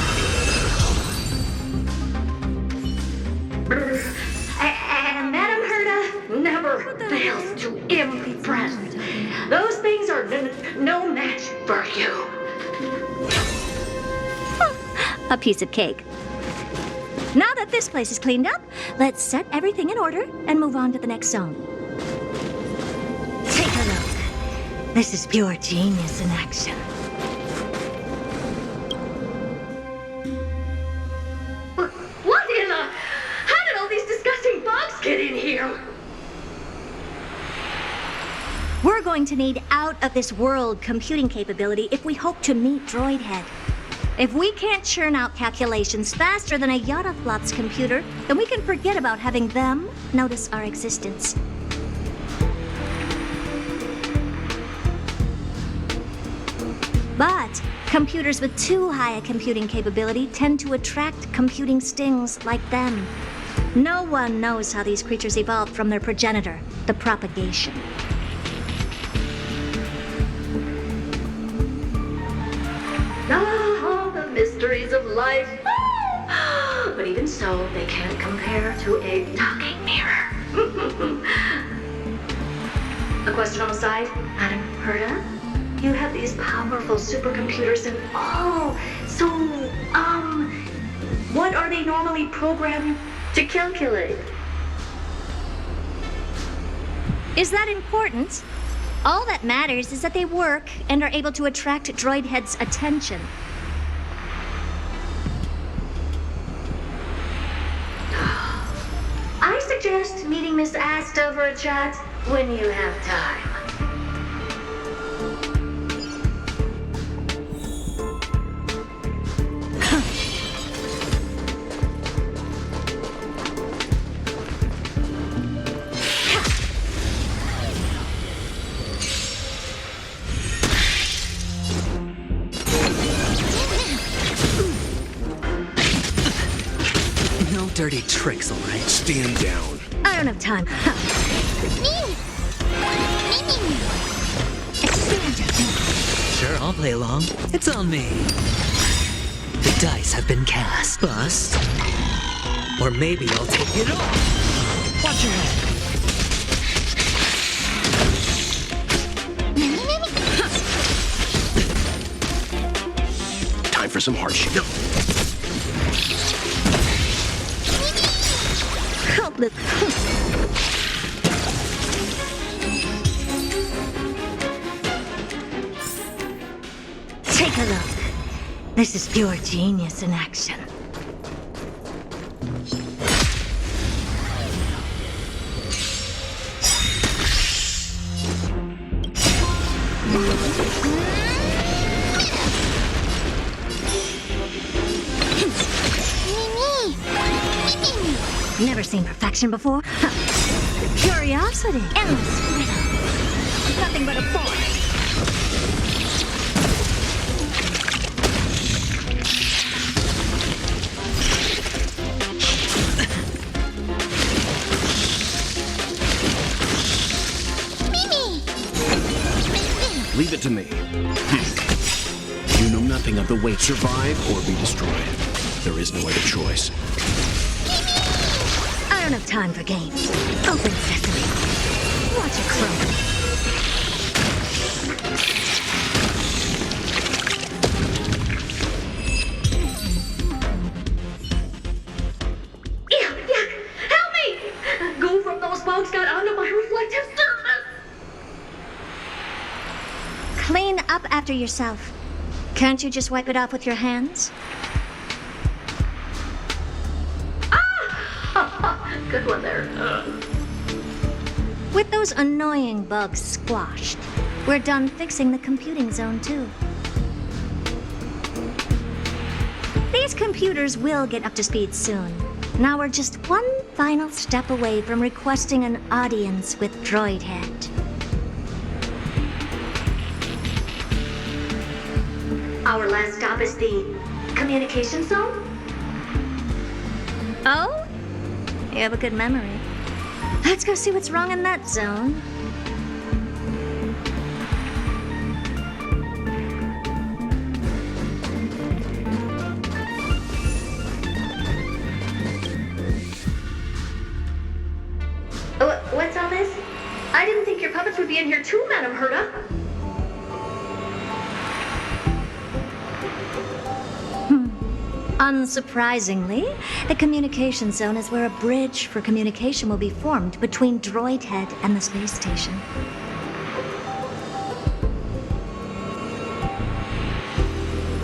S7: And Madame Herda never fails to impress. Those things are no match for you.
S13: A piece of cake. Now that this place is cleaned up, let's set everything in order and move on to the next zone. Take a look. This is pure genius in action.
S7: What in the... How did all these disgusting bugs get in here?
S13: We're going to need out-of-this-world computing capability if we hope to meet Droidhead. If we can't churn out calculations faster than a Yottaflop's computer, then we can forget about having them notice our existence. But computers with too high a computing capability tend to attract computing stings like them. No one knows how these creatures evolved from their progenitor, the propagation.
S7: Ah, the mysteries of life. But even so, they can't compare to a talking mirror. A question on the side, Madam Herda? You have these powerful supercomputers and what are they normally programmed to calculate?
S13: Is that important? All that matters is that they work and are able to attract Droidhead's attention.
S7: I suggest meeting Miss Asta for a chat when you have time.
S8: Dirty tricks, all right?
S9: Stand down.
S13: I don't have time.
S8: Sure, I'll play along. It's on me. The dice have been cast. Bust. Or maybe I'll take it off. Watch your head.
S9: Time for some hardship.
S13: Take a look. This is pure genius in action. Never seen perfection before? Curiosity. Endless freedom. Nothing but a force.
S9: Leave it to me. You know nothing of the way to survive or be destroyed. There is no other choice.
S13: I don't have time for games. Open sesame. Watch it crumble.
S7: Yuck! Help me! Goo from those bugs got onto my reflective surface!
S13: Clean up after yourself. Can't you just wipe it off with your hands?
S7: Good one there.
S13: With those annoying bugs squashed, we're done fixing the computing zone too. These computers will get up to speed soon. Now we're just one final step away from requesting an audience with Droidhead.
S7: Our last stop is the communication zone?
S13: Oh? You have a good memory. Let's go see what's wrong in that zone.
S7: What's all this? I didn't think your puppets would be in here too, Madam Herta.
S13: Unsurprisingly, the communication zone is where a bridge for communication will be formed between Droid Head and the space station.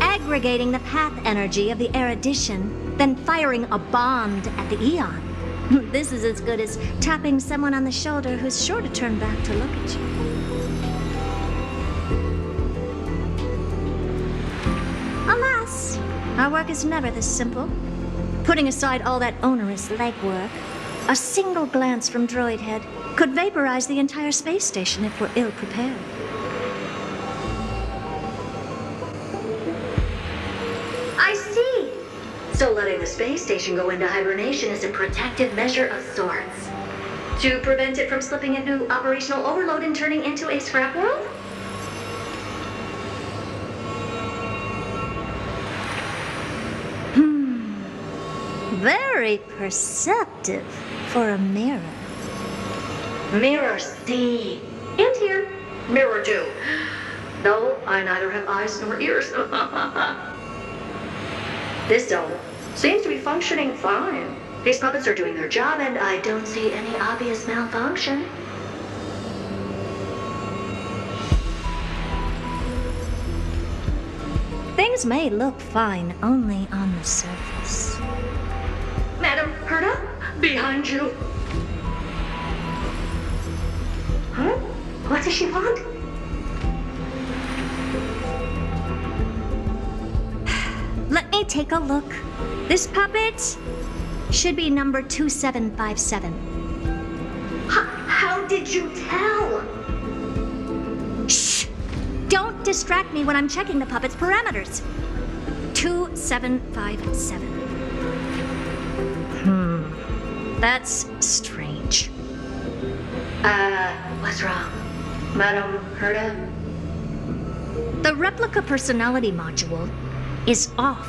S13: Aggregating the path energy of the erudition, then firing a bond at the Eon. This is as good as tapping someone on the shoulder who's sure to turn back to look at you. Alas, our work is never this simple. Putting aside all that onerous legwork, a single glance from Droid Head could vaporize the entire space station if we're ill prepared.
S7: I see. So letting the space station go into hibernation is a protective measure of sorts. To prevent it from slipping into operational overload and turning into a scrap world?
S13: Very perceptive for a mirror.
S7: Mirror see. And here. Mirror do. No, I neither have eyes nor ears. This zone seems to be functioning fine. These puppets are doing their job, and I don't see any obvious malfunction.
S13: Things may look fine only on the surface.
S7: Madam Herta, behind you. Huh? What does she want?
S13: Let me take a look. This puppet should be number 2757.
S7: How did you tell?
S13: Shh! Don't distract me when I'm checking the puppet's parameters. 2757. That's strange.
S7: What's wrong? Madam Herta?
S13: The replica personality module is off.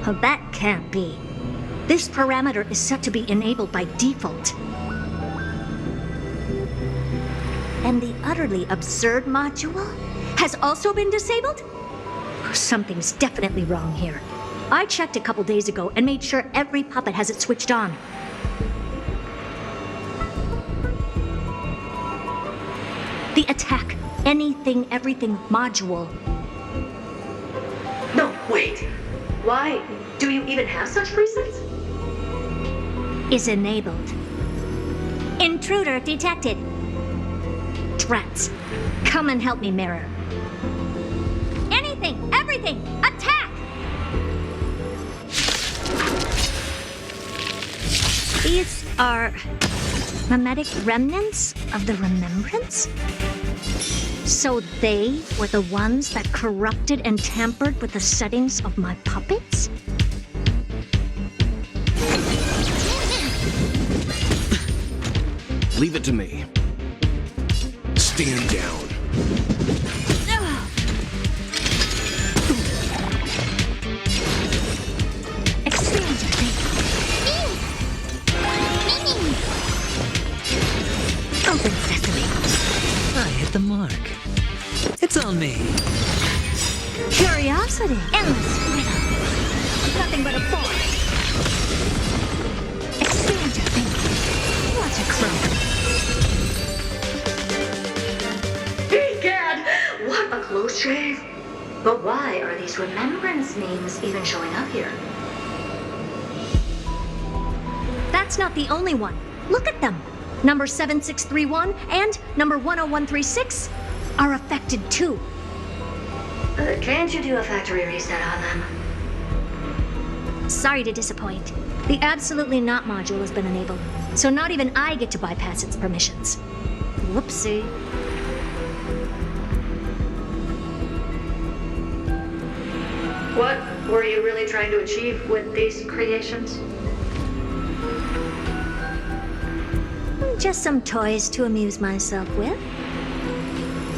S13: Oh, that can't be. This parameter is set to be enabled by default. And the utterly absurd module has also been disabled? Something's definitely wrong here. I checked a couple days ago and made sure every puppet has it switched on. The attack, anything, everything module.
S7: No, wait. Why? Do you even have such presets?
S13: Is enabled. Intruder detected. Drats. Come and help me, Mirror. Anything, everything, attack! These are mimetic remnants of the Remembrance? So they were the ones that corrupted and tampered with the settings of my puppets?
S9: Leave it to me. Stand down.
S13: Experience your thing. Open sesame.
S8: I hit the mark. It's on me.
S13: Curiosity. Endless freedom. Nothing but a bore. Experience your thing. Watch it grow.
S7: Egad! What a close shave! But why are these remembrance names even showing up here?
S13: That's not the only one. Look at them. Number 7631 and number 10136 are affected too.
S7: Can't you do a factory reset on them?
S13: Sorry to disappoint. The Absolutely Not module has been enabled, so not even I get to bypass its permissions. Whoopsie.
S7: What were you really trying to achieve with these creations?
S13: just some toys to amuse myself with.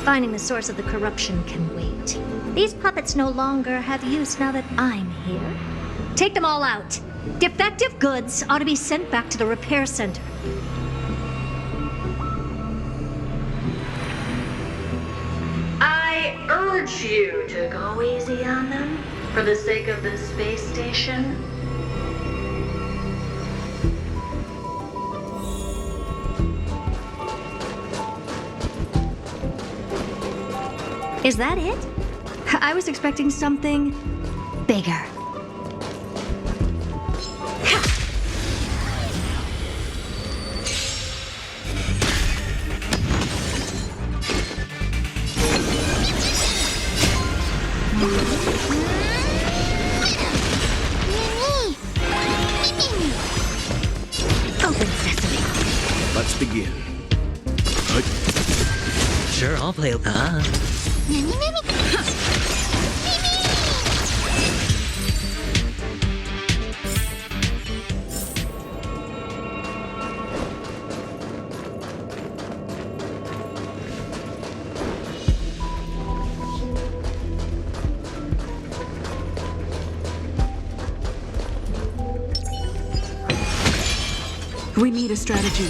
S13: Finding the source of the corruption can wait. These puppets no longer have use now that I'm here. Take them all out. Defective goods ought to be sent back to the repair center.
S7: I urge you to go easy on them for the sake of the space station.
S13: Is that it? I was expecting something bigger. Open sesame.
S9: Let's begin.
S8: Sure, I'll play.
S14: We need a strategy.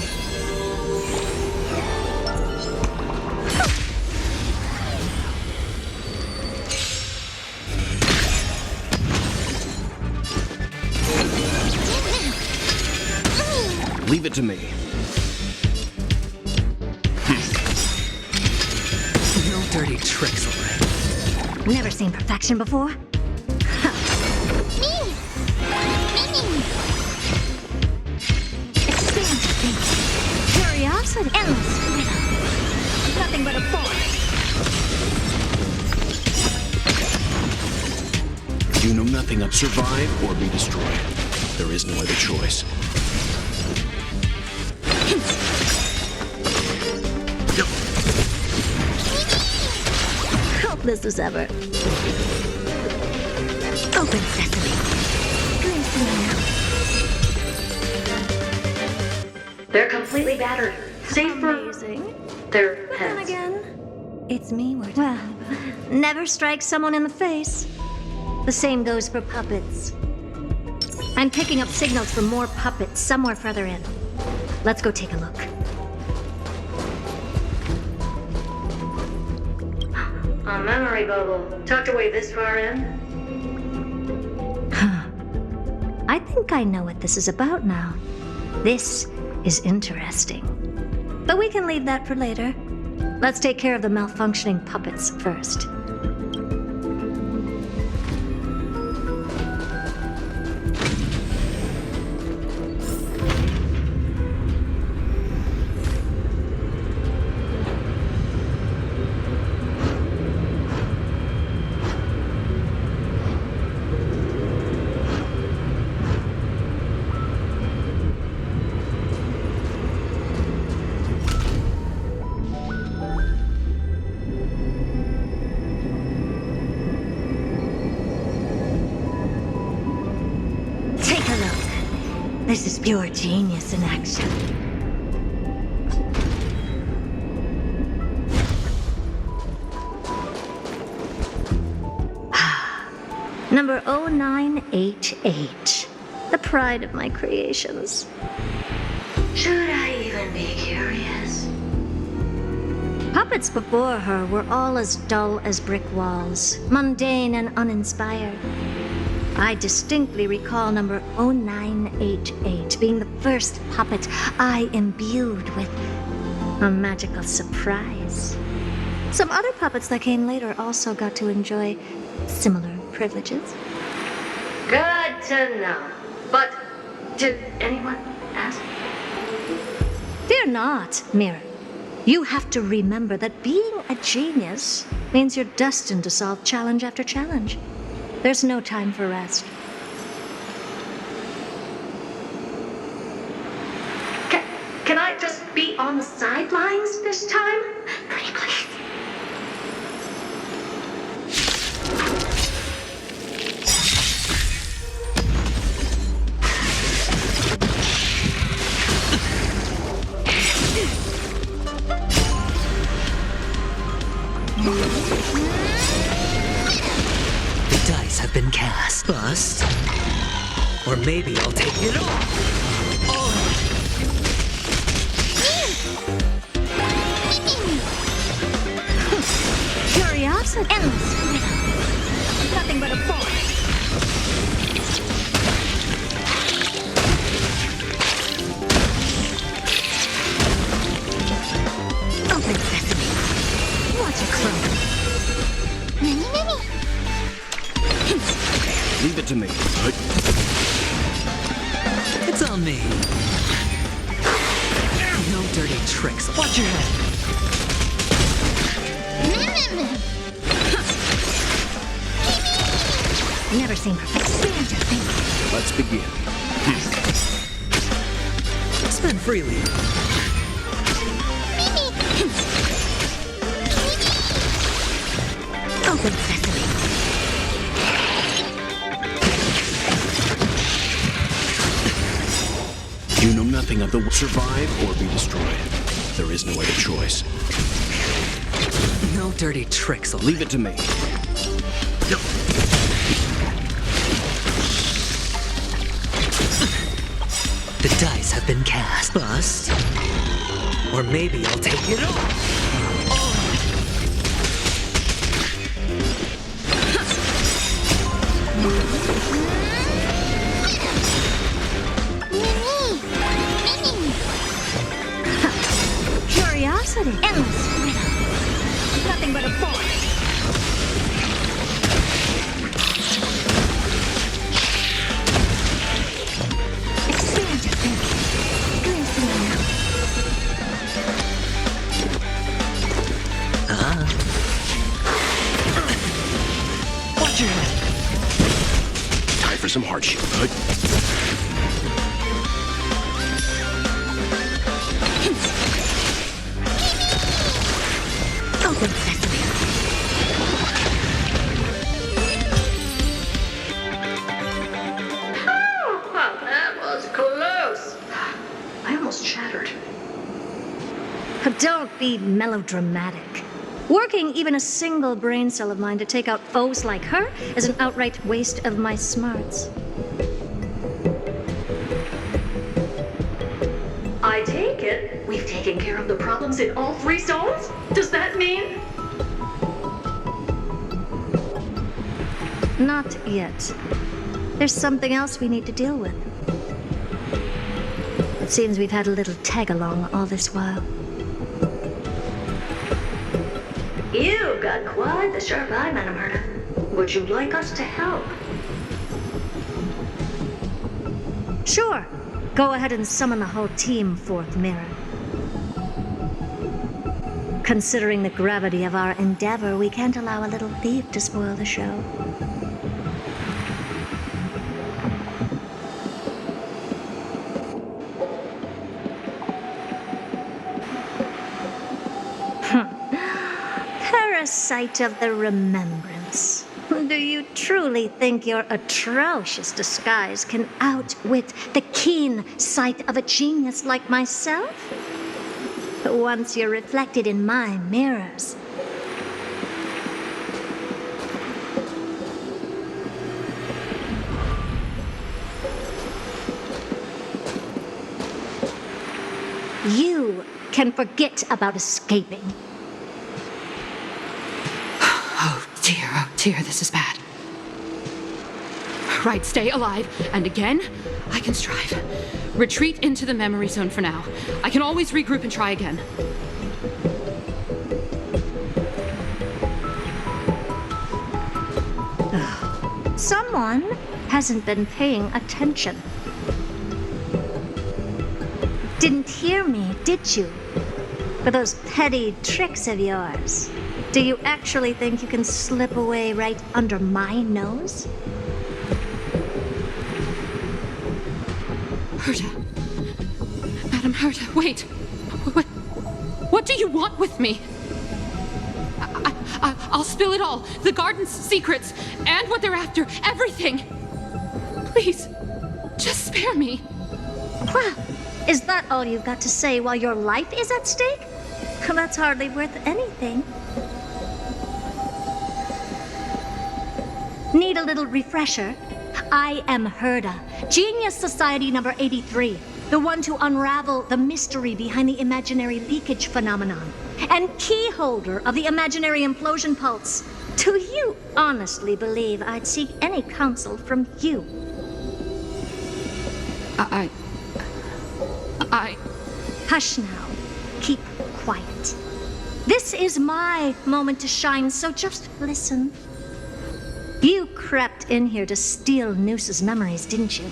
S9: Leave it to me.
S8: No dirty tricks, alright.
S13: Never seen perfection before. Curiosity. Endless freedom. Nothing but a force.
S9: You know nothing of survive or be destroyed. There is no other choice.
S13: Hopeless as ever. Open sesame. Glimpse me now.
S7: They're completely battered. Save for
S13: Amazing.
S7: their
S13: Then
S7: heads.
S13: again, it's me we're talking about. Never strike someone in the face. The same goes for puppets. I'm picking up signals from more puppets somewhere further in. Let's go take a look.
S7: A memory bubble tucked away this far in.
S13: I think I know what this is about now. This is interesting. But we can leave that for later. Let's take care of the malfunctioning puppets first. This is pure genius in action. Number 0988. The pride of my creations.
S7: Should I even be curious?
S13: Puppets before her were all as dull as brick walls, mundane and uninspired. I distinctly recall number 0988 being the first puppet I imbued with a magical surprise. Some other puppets that came later also got to enjoy similar privileges.
S7: Good to know. But did anyone ask?
S13: Fear not, Mirror. You have to remember that being a genius means you're destined to solve challenge after challenge. There's no time for rest.
S7: Can I just be on the sidelines this time? Pretty please.
S8: The dice have been cast. Bust. Or maybe I'll take it all.
S13: Curiosity. Endless. Nothing but a force. Open sesame. Watch it close.
S9: Leave it to me.
S8: It's on me. No dirty tricks. Watch your head.
S13: Never seen perfection.
S9: Let's begin.
S8: Spend freely.
S13: Open sesame.
S9: You know nothing of the survive or be destroyed. There is no other choice.
S8: No dirty tricks.
S9: Leave it to me.
S8: The dice have been cast. Bust. Or maybe I'll take it all.
S13: Curiosity. Endless. Nothing but a force. Expand your thinking. Glimpse me now.
S8: Watch your head.
S9: Time for some hardship.
S13: Open sesame.
S7: Oh, wow, that was close. I almost shattered.
S13: Don't be melodramatic. Working even a single brain cell of mine to take out foes like her is an outright waste of my smarts.
S7: I take it we've taken care of the problems in all three zones? Does that mean?
S13: Not yet. There's something else we need to deal with. It seems we've had a little tag-along all this while.
S7: You've got quite the sharp eye, Madam Herta. Would you like us to help?
S13: Sure. Go ahead and summon the whole team, Fourth Mirror. Considering the gravity of our endeavor, we can't allow a little thief to spoil the show. Parasite of the remembrance. Do you truly think your atrocious disguise can outwit the keen sight of a genius like myself? Once you're reflected in my mirrors. You can forget about escaping.
S15: Oh dear, this is bad. Right, stay alive, and again, I can strive. Retreat into the memory zone for now. I can always regroup and try again.
S13: Someone hasn't been paying attention. Didn't hear me, did you? For those petty tricks of yours. Do you actually think you can slip away right under my nose?
S15: Herta. Madam Herta, wait. What do you want with me? I'll spill it all. The garden's secrets, and what they're after. Everything. Please, just spare me.
S13: Well, is that all you've got to say while your life is at stake? That's hardly worth anything. Need a little refresher? I am Herda, Genius Society number 83, the one to unravel the mystery behind the imaginary leakage phenomenon, and key holder of the imaginary implosion pulse. Do you honestly believe I'd seek any counsel from you?
S15: I...
S13: Hush now. Keep quiet. This is my moment to shine, so just listen. You crept in here to steal Noose's memories, didn't you?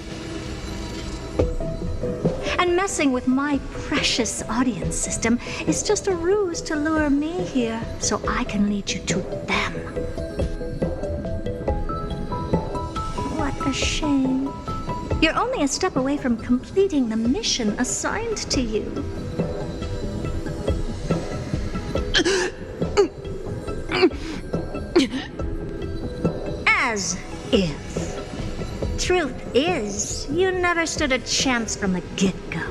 S13: And messing with my precious audience system is just a ruse to lure me here so I can lead you to them. What a shame. You're only a step away from completing the mission assigned to you. As if. Truth is, you never stood a chance from the get-go.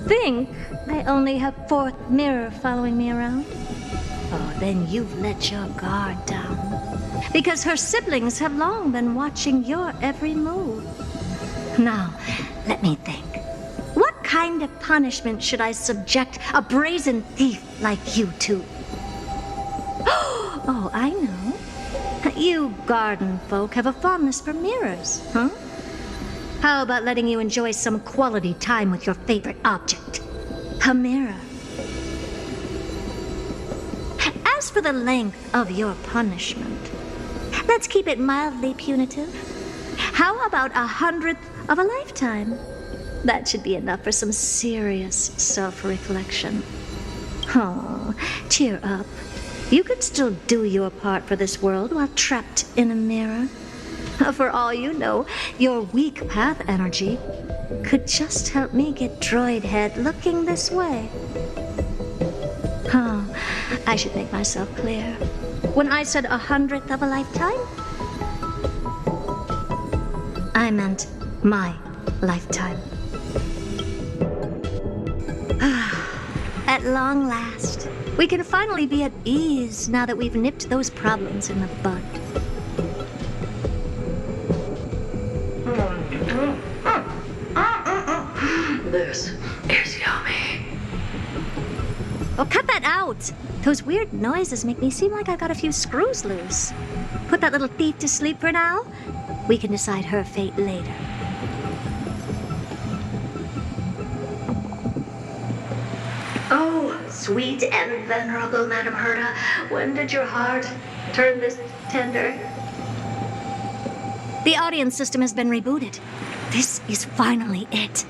S13: Think I only have fourth mirror following me around? Oh, then you've let your guard down. Because her siblings have long been watching your every move. Now, let me think. What kind of punishment should I subject a brazen thief like you to? Oh, I know. You garden folk have a fondness for mirrors, huh? How about letting you enjoy some quality time with your favorite object? A mirror. As for the length of your punishment, let's keep it mildly punitive. How about 100th of a lifetime? That should be enough for some serious self-reflection. Oh, cheer up. You could still do your part for this world while trapped in a mirror. For all you know, your weak path energy could just help me get Droid Head looking this way. Oh, I should make myself clear. When I said 100th of a lifetime, I meant my lifetime. At long last, we can finally be at ease now that we've nipped those problems in the bud.
S7: This is yummy.
S13: Oh, cut that out! Those weird noises make me seem like I've got a few screws loose. Put that little thief to sleep for now. We can decide her fate later.
S7: Oh, sweet and venerable Madam Herda, when did your heart turn this tender?
S13: The audience system has been rebooted. This is finally it.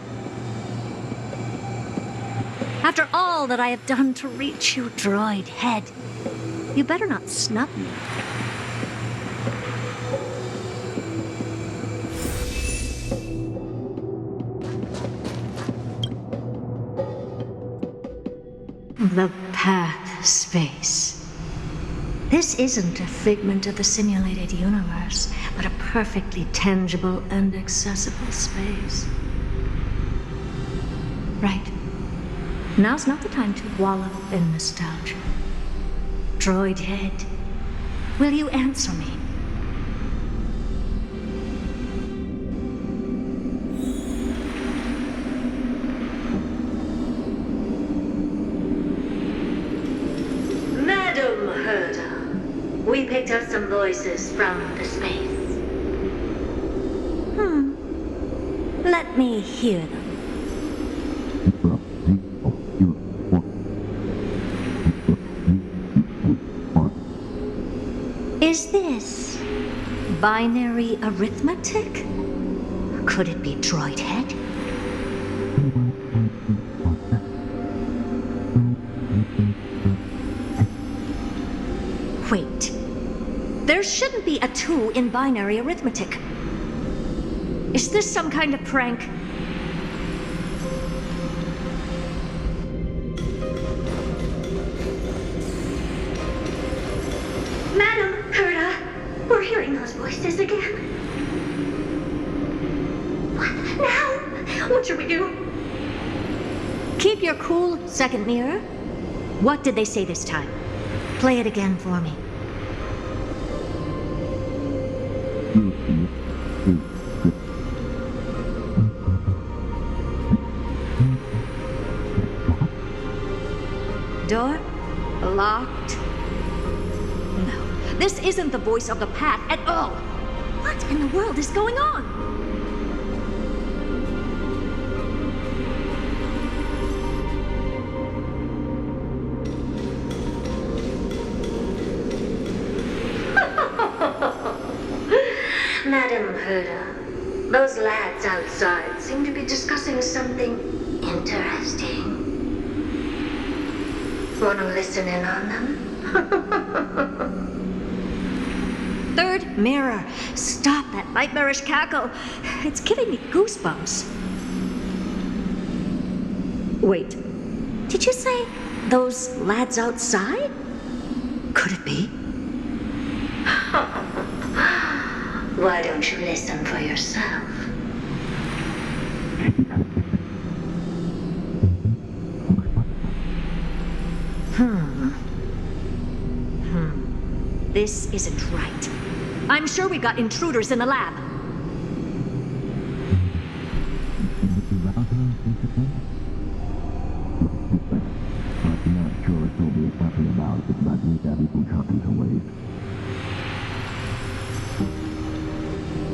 S13: After all that I have done to reach you, Droid Head, you better not snub me. The path space. This isn't a figment of the simulated universe, but a perfectly tangible and accessible space. Right. Now's not the time to wallow in nostalgia. Droid Head, will you answer me?
S7: Madam Herda, we picked up some voices from the space.
S13: Let me hear them. Is this binary arithmetic? Could it be Droid Head? Wait. There shouldn't be a 2 in binary arithmetic. Is this some kind of prank?
S7: Madam Herda, we're hearing those voices again. What now? What should we do?
S13: Keep your cool, second mirror. What did they say this time? Play it again for me. Door locked. No, this isn't the voice of the path at all. What in the world is going on?
S7: Madam Herda, those lads outside seem to be discussing something interesting. Want to listen in on them?
S13: Third mirror, stop that nightmarish cackle. It's giving me goosebumps. Wait, did you say those lads outside? Could it be?
S7: Why don't you listen for yourself?
S13: This isn't right. I'm sure we've got intruders in the lab.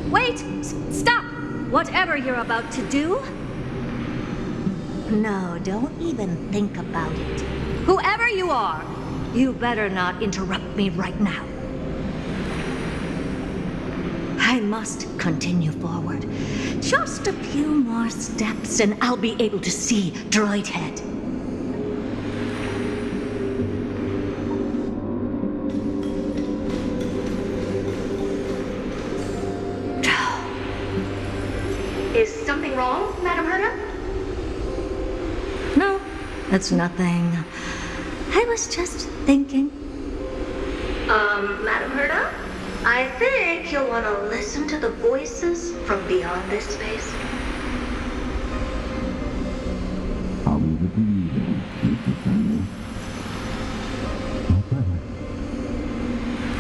S13: Wait! Stop! Whatever you're about to do. No, don't even think about it. Whoever you are, you better not interrupt me right now. I must continue forward. Just a few more steps and I'll be able to see Droid Head.
S7: Is something wrong, Madam Herda?
S13: No, it's nothing. I was just thinking.
S7: Madam Herda? I think you'll want to listen to the voices from beyond this space.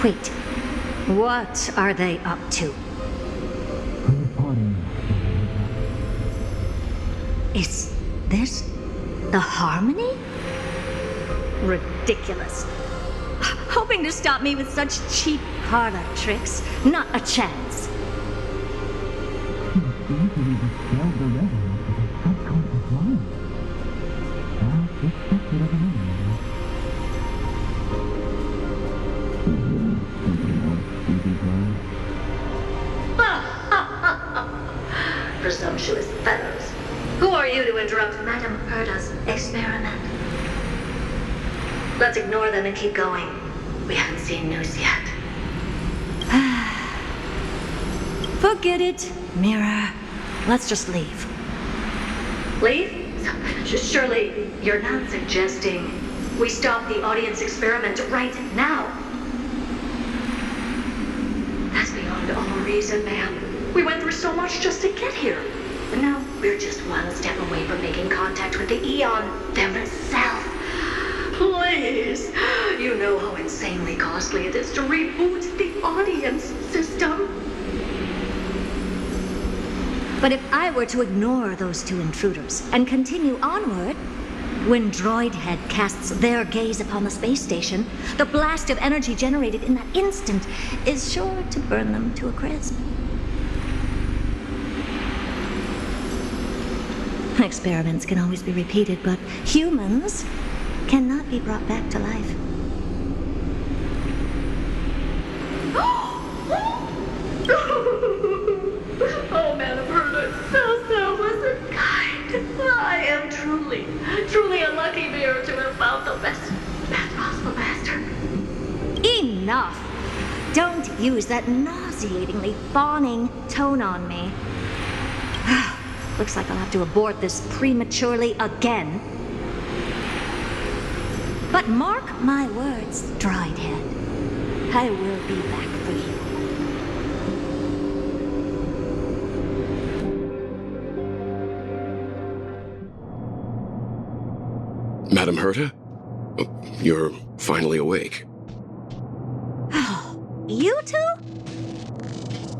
S13: Wait, what are they up to? Is this the Harmony? Ridiculous. Hoping to stop me with such cheap parlor tricks. Not a chance.
S7: Presumptuous fellows. Who are you to interrupt Madam Herda's experiment? Let's ignore them and keep going. We haven't seen news yet.
S13: Forget it, Mirror. Let's just leave.
S7: Leave? Surely you're not suggesting we stop the audience experiment right now? That's beyond all reason, ma'am. We went through so much just to get here. And now we're just one step away from making contact with the Eon themselves. Please! You know how insanely costly it is to reboot the audience system.
S13: But if I were to ignore those two intruders and continue onward, when Droid Head casts their gaze upon the space station, the blast of energy generated in that instant is sure to burn them to a crisp. Experiments can always be repeated, but humans cannot be brought back to life.
S7: Oh, Madam Herda, so wasn't kind. I am truly a lucky bear to have found the best possible master.
S13: Enough! Don't use that nauseatingly fawning tone on me. Looks like I'll have to abort this prematurely again. But mark my words, Droid Head. I will be back for you.
S9: Madam Herta? You're finally awake.
S13: you two?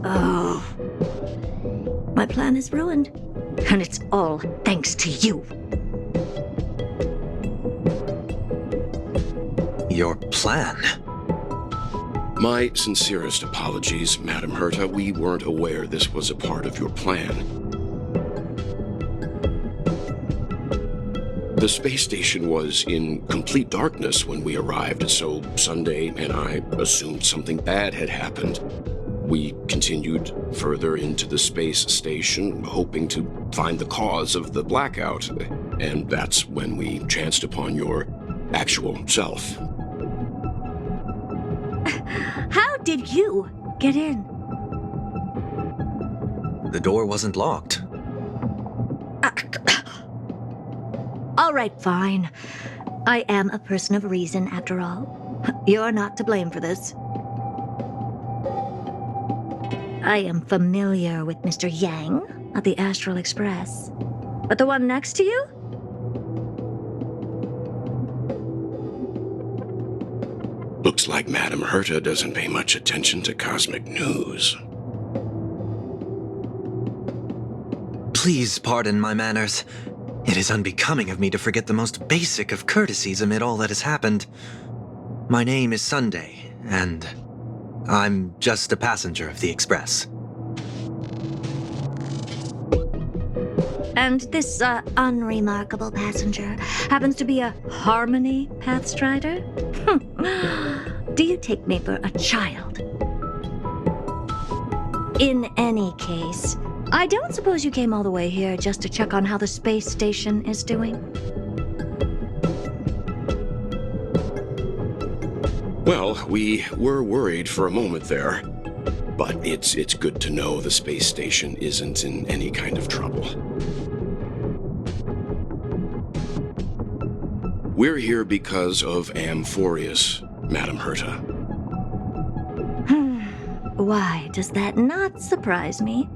S13: Oh. My plan is ruined. And it's all thanks to you.
S16: Your plan?
S9: My sincerest apologies, Madam Herta. We weren't aware this was a part of your plan. The space station was in complete darkness when we arrived, so Sunday and I assumed something bad had happened. We continued further into the space station, hoping to find the cause of the blackout, and that's when we chanced upon your actual self.
S13: How did you get in?
S16: The door wasn't locked.
S13: All right, fine. I am a person of reason, after all. You're not to blame for this. I am familiar with Mr. Yang at the Astral Express. But the one next to you?
S9: Looks like Madam Herta doesn't pay much attention to cosmic news.
S16: Please pardon my manners. It is unbecoming of me to forget the most basic of courtesies amid all that has happened. My name is Sunday, and I'm just a passenger of the Express.
S13: And this, unremarkable passenger happens to be a Harmony Pathstrider? Do you take me for a child? In any case, I don't suppose you came all the way here just to check on how the space station is doing?
S9: Well, we were worried for a moment there, but it's good to know the space station isn't in any kind of trouble. We're here because of Amphorius, Madam Herta.
S13: Why does that not surprise me?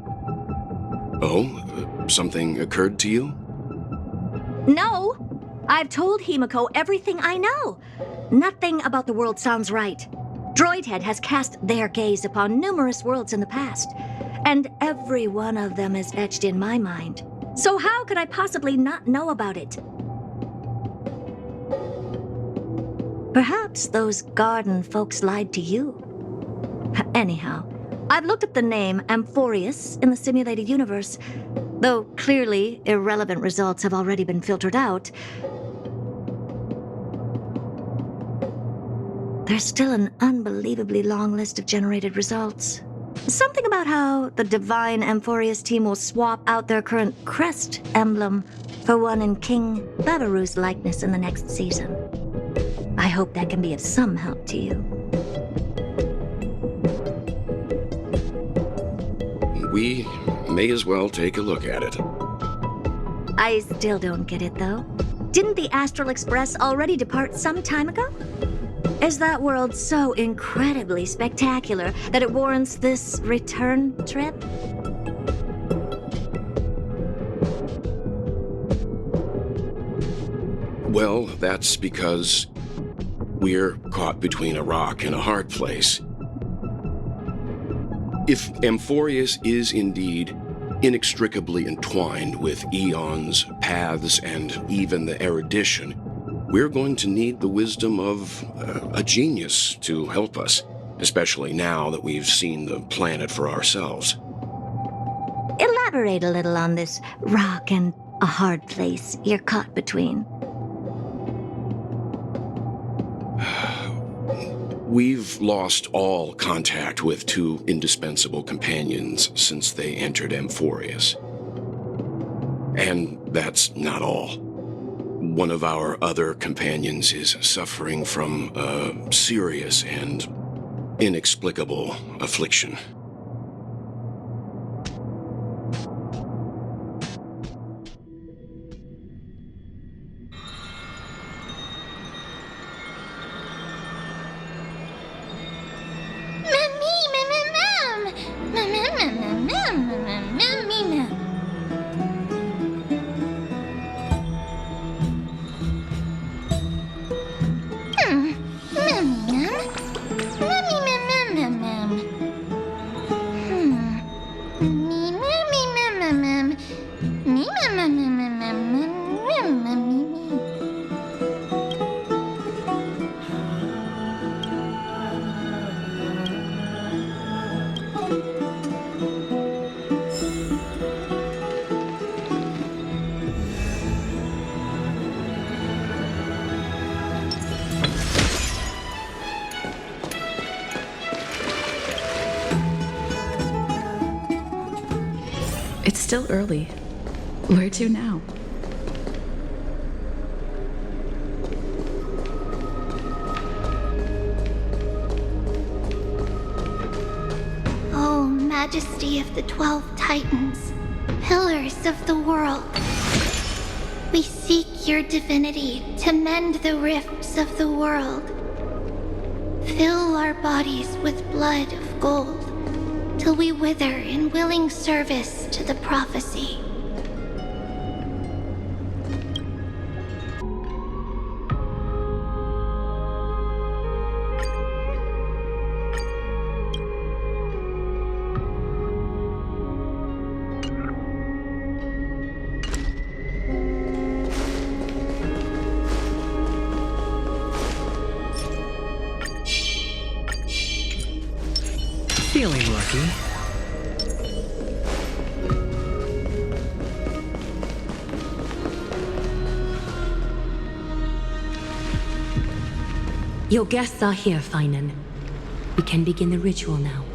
S9: Oh, something occurred to you?
S13: No! I've told Himiko everything I know. Nothing about the world sounds right. Droidhead has cast their gaze upon numerous worlds in the past, and every one of them is etched in my mind. So how could I possibly not know about it? Perhaps those garden folks lied to you. Anyhow, I've looked up the name Amphorius in the simulated universe. Though clearly irrelevant results have already been filtered out, there's still an unbelievably long list of generated results. Something about how the divine Amphorius team will swap out their current crest emblem for one in King Babaru's likeness in the next season. I hope that can be of some help to you.
S9: We may as well take a look at it.
S13: I still don't get it, though. Didn't the Astral Express already depart some time ago? Is that world so incredibly spectacular that it warrants this return trip?
S9: Well, that's because we're caught between a rock and a hard place. If Amphorius is indeed inextricably entwined with eons, paths, and even the erudition, we're going to need the wisdom of a genius to help us, especially now that we've seen the planet for ourselves.
S13: Elaborate a little on this rock and a hard place you're caught between.
S9: We've lost all contact with two indispensable companions since they entered Amphorius. And that's not all. One of our other companions is suffering from a serious and inexplicable affliction.
S14: still early. Where to now?
S17: O Majesty of the 12 Titans, pillars of the world, we seek your divinity to mend the rifts of the world. Fill our bodies with blood of gold, till we wither in willing service to the prophecy.
S8: Feeling lucky.
S11: Your guests are here, Finan. We can begin the ritual now.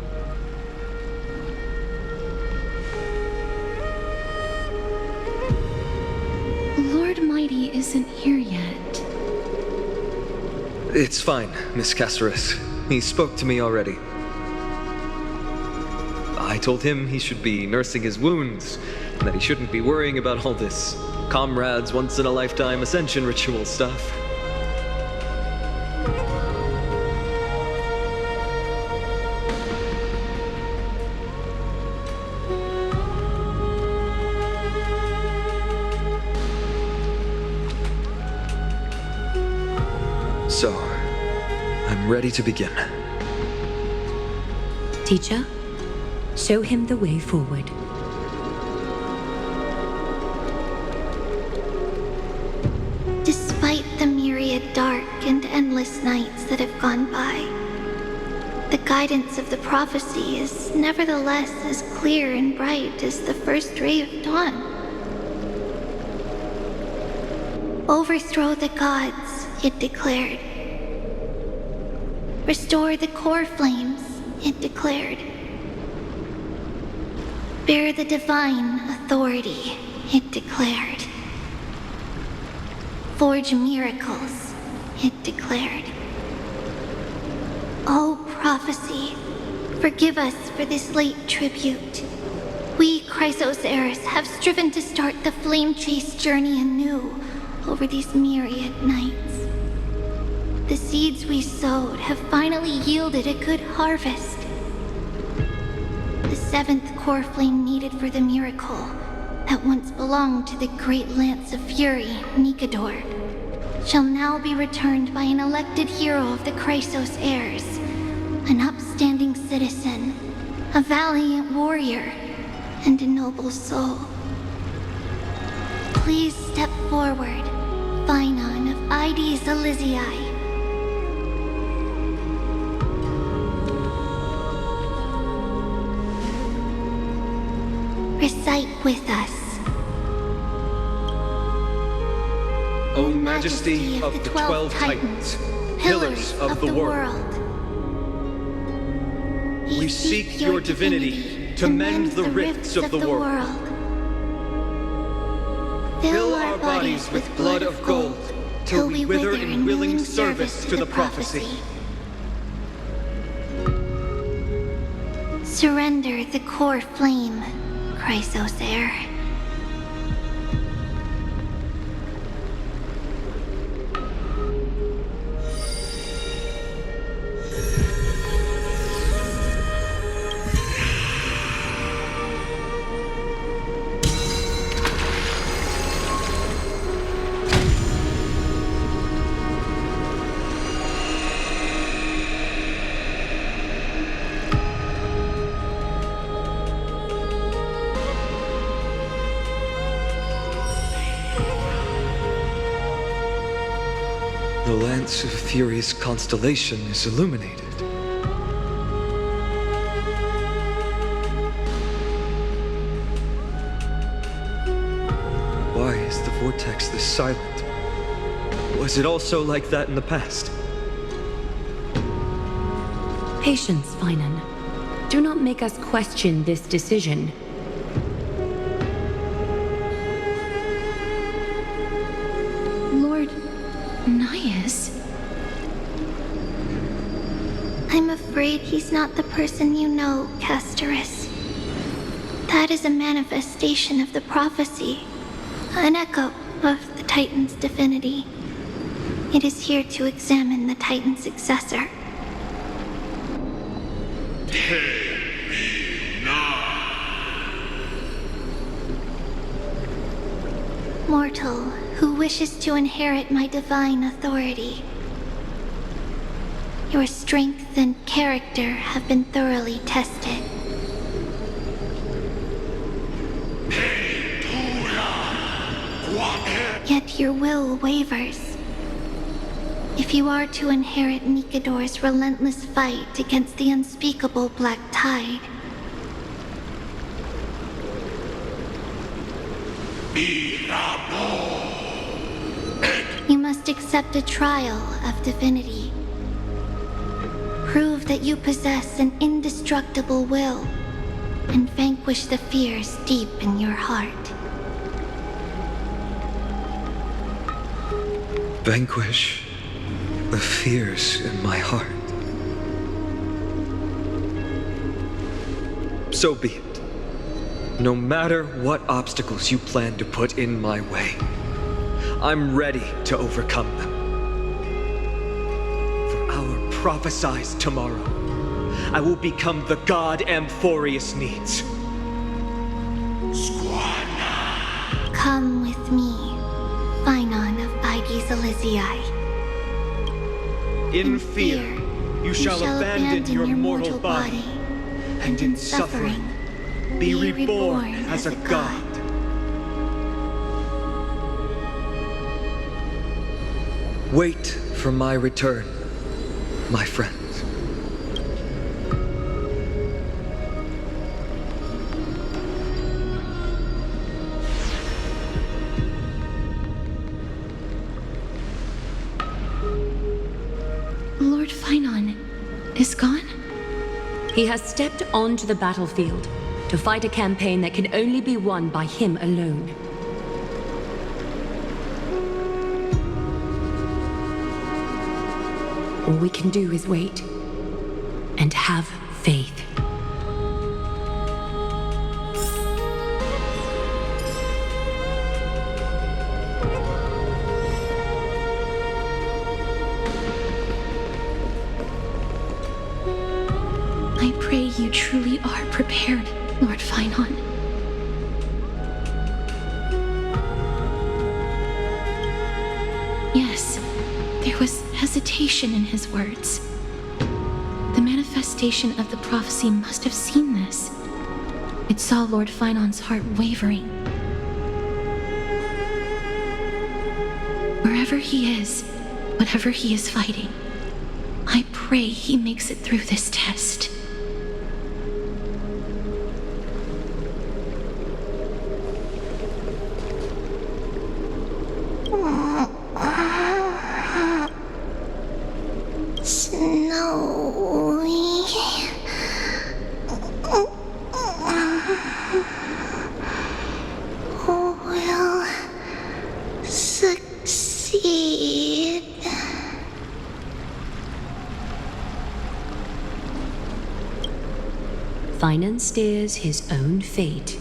S3: Lord Mighty isn't here yet.
S10: It's fine, Miss Caceres. He spoke to me already. I told him he should be nursing his wounds, and that he shouldn't be worrying about all this comrades once-in-a-lifetime ascension ritual stuff. So, I'm ready to begin.
S11: Teacher, show him the way forward.
S17: Despite the myriad dark and endless nights that have gone by, the guidance of the prophecy is nevertheless as clear and bright as the first ray of dawn. Overthrow the gods, it declared. Restore the core flames, it declared. Bear the divine authority, it declared. Forge miracles, it declared. O prophecy, forgive us for this late tribute. We, Chrysos heirs, have striven to start the flame chase journey anew over these myriad nights. The seeds we sowed have finally yielded a good harvest. The seventh core flame needed for the miracle that once belonged to the great Lance of Fury, Nikador, shall now be returned by an elected hero of the Chrysos heirs, an upstanding citizen, a valiant warrior, and a noble soul. Please step forward, Finan of Ides Elysiae. Recite with us.
S10: O Majesty of the 12 Titans, pillars of the world, we seek your divinity to mend the rifts of the world. Fill our bodies with blood of gold, till we wither in willing service to the prophecy.
S17: Surrender the core flame, Chrysos heir.
S10: The Lance of Fury's constellation is illuminated. Why is the vortex this silent? Was it also like that in the past?
S11: Patience, Finan. Do not make us question this decision.
S3: Lord Nias?
S17: I'm afraid he's not the person you know, Castorus. That is a manifestation of the prophecy, an echo of the Titan's divinity. It is here to examine the Titan's successor. Mortal who wishes to inherit my divine authority. Your strength and character have been thoroughly tested. Yet your will wavers. If you are to inherit Nikador's relentless fight against the unspeakable Black Tide, you must accept a trial of divinity. Prove that you possess an indestructible will and vanquish the fears deep in your heart.
S10: Vanquish the fears in my heart. So be it. No matter what obstacles you plan to put in my way, I'm ready to overcome them. For our prophesied tomorrow, I will become the god Amphorius needs.
S17: Come with me, Phynon of Aegis Elysiae.
S10: In fear, you shall abandon your mortal body, and in suffering, be reborn as a god. Wait for my return, my friends.
S3: Lord Phynon is gone?
S11: He has stepped onto the battlefield to fight a campaign that can only be won by him alone. All we can do is wait and have faith.
S3: I pray you truly are prepared, Lord Phynon. Yes, there was hesitation in his words. The manifestation of the prophecy must have seen this. It saw Lord Phynon's heart wavering. Wherever he is, whatever he is fighting, I pray he makes it through this test.
S17: Will succeed.
S11: Phynon steers his own fate.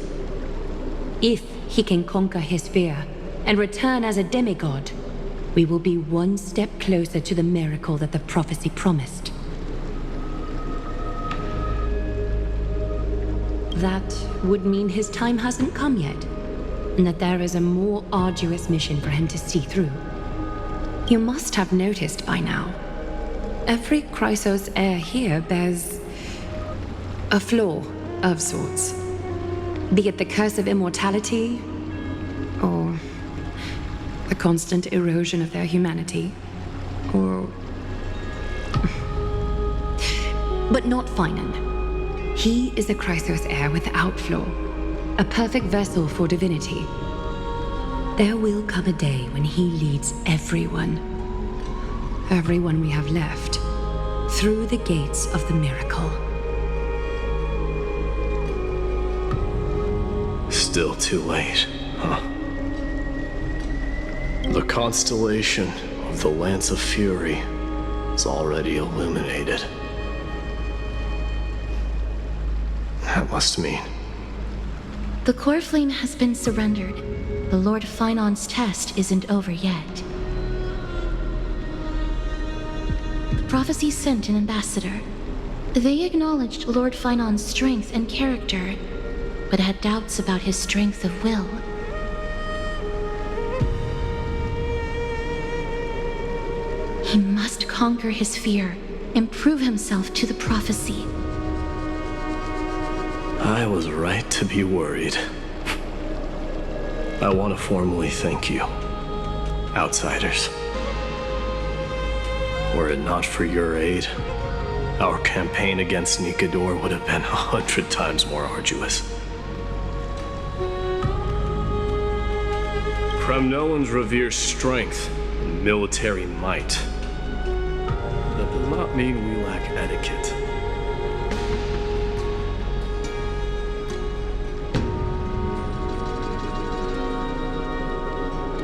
S11: If he can conquer his fear and return as a demigod, we will be one step closer to the miracle that the prophecy promised. That would mean his time hasn't come yet, and that there is a more arduous mission for him to see through. You must have noticed by now, every Chrysos heir here bears a flaw of sorts. Be it the curse of immortality, or the constant erosion of their humanity, or... But not Phynon. He is a Chrysos heir without flaw, a perfect vessel for divinity. There will come a day when he leads everyone we have left, through the gates of the miracle.
S18: Still too late, huh? The constellation of the Lance of Fury is already illuminated. That must mean...
S3: The core flame has been surrendered. The Lord Finon's test isn't over yet. The prophecy sent an ambassador. They acknowledged Lord Finon's strength and character, but had doubts about his strength of will. He must conquer his fear and prove himself to the prophecy.
S18: I was right to be worried. I want to formally thank you, outsiders. Were it not for your aid, our campaign against Nikador would have been 100 times more arduous. Kremnoans revere strength and military might. That does not mean we lack etiquette.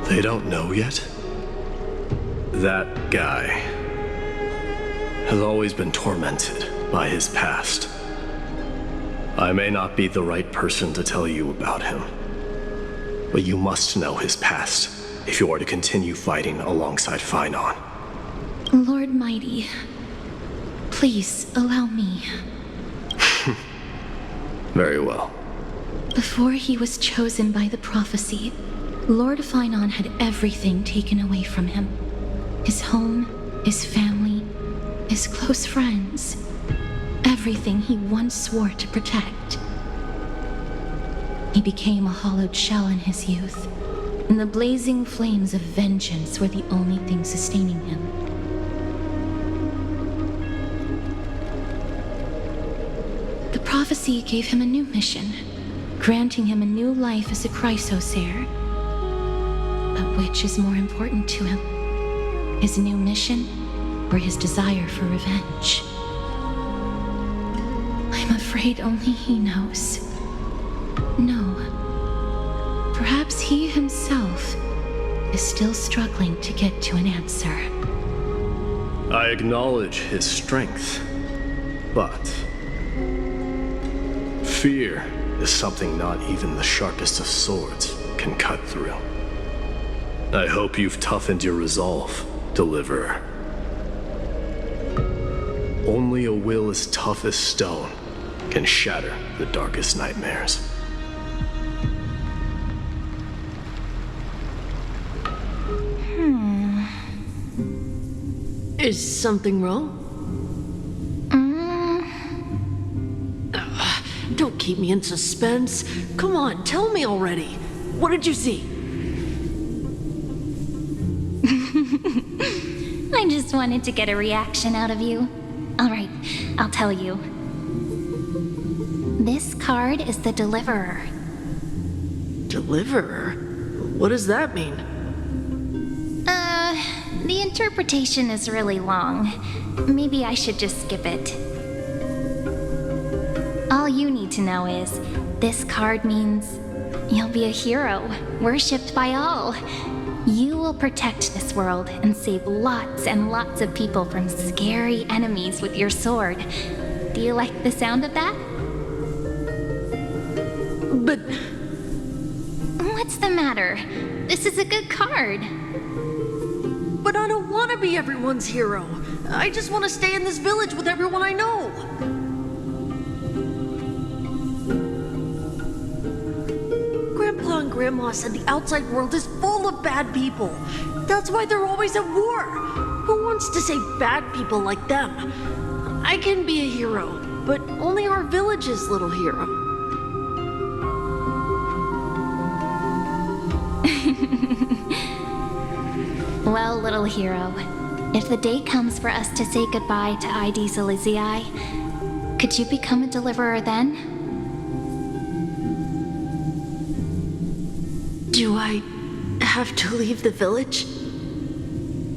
S18: They don't know yet? That guy has always been tormented by his past. I may not be the right person to tell you about him, but you must know his past if you are to continue fighting alongside Finon.
S3: Lord Mighty, please allow me.
S18: Very well.
S3: Before he was chosen by the prophecy, Lord Finon had everything taken away from him. His home, his family, his close friends. Everything he once swore to protect. He became a hollowed shell in his youth, and the blazing flames of vengeance were the only thing sustaining him. The prophecy gave him a new mission, granting him a new life as a Chrysos heir. But which is more important to him? His new mission, or his desire for revenge? I'm afraid only he knows. No. Perhaps he himself is still struggling to get to an answer.
S18: I acknowledge his strength, but fear is something not even the sharpest of swords can cut through. I hope you've toughened your resolve, Deliverer. Only a will as tough as stone can shatter the darkest nightmares.
S19: Is something wrong? Don't keep me in suspense. Come on, tell me already. What did you see?
S20: I just wanted to get a reaction out of you. Alright, I'll tell you. This card is the Deliverer.
S19: Deliverer? What does that mean?
S20: The interpretation is really long. Maybe I should just skip it. All you need to know is, this card means you'll be a hero, worshipped by all. You will protect this world and save lots and lots of people from scary enemies with your sword. Do you like the sound of that?
S19: But...
S20: What's the matter? This is a good card.
S19: But I don't want to be everyone's hero. I just want to stay in this village with everyone I know. Grandpa and Grandma said the outside world is full of bad people. That's why they're always at war. Who wants to save bad people like them? I can be a hero, but only our village's little hero.
S20: Well, little hero, if the day comes for us to say goodbye to ID Silizii, could you become a deliverer then?
S19: Do I have to leave the village?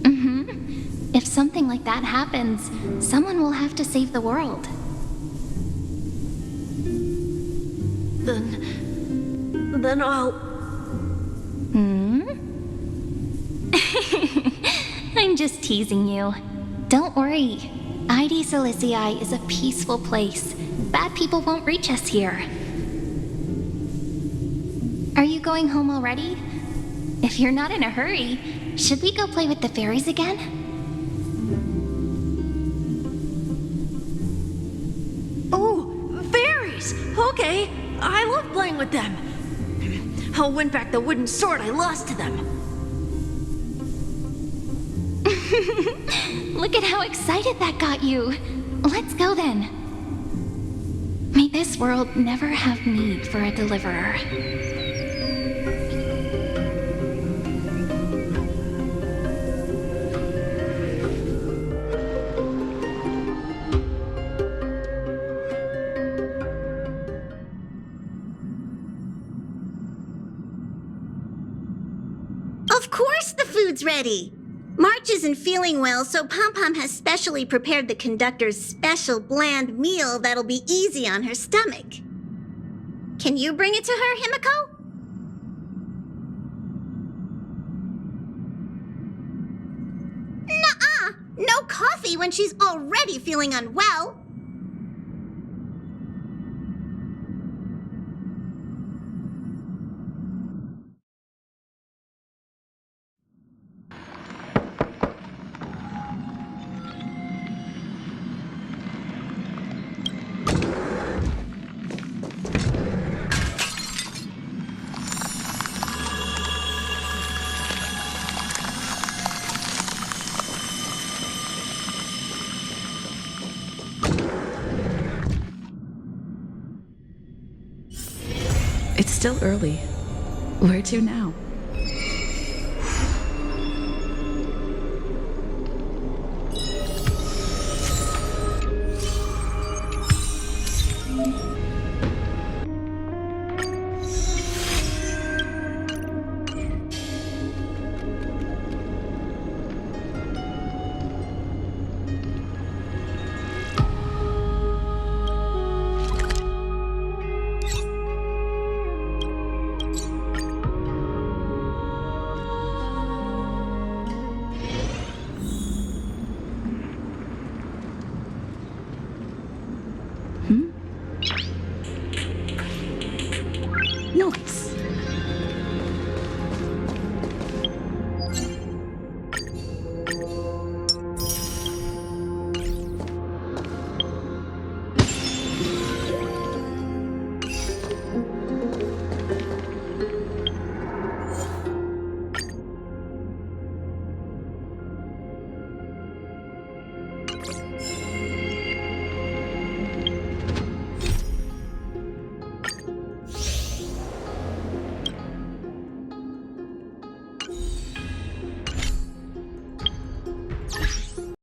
S20: Mm-hmm. If something like that happens, someone will have to save the world.
S19: Then I'll...
S20: just teasing you. Don't worry. ID Silicii is a peaceful place. Bad people won't reach us here. Are you going home already? If you're not in a hurry, should we go play with the fairies again?
S19: Oh, fairies! Okay, I love playing with them. I'll win back the wooden sword I lost to them.
S20: Look at how excited that got you. Let's go then. May this world never have need for a deliverer.
S21: Of course the food's ready! March isn't feeling well, so Pom-Pom has specially prepared the conductor's special bland meal that'll be easy on her stomach. Can you bring it to her, Himiko? Nuh-uh! No coffee when she's already feeling unwell!
S14: It's still early. Where to now?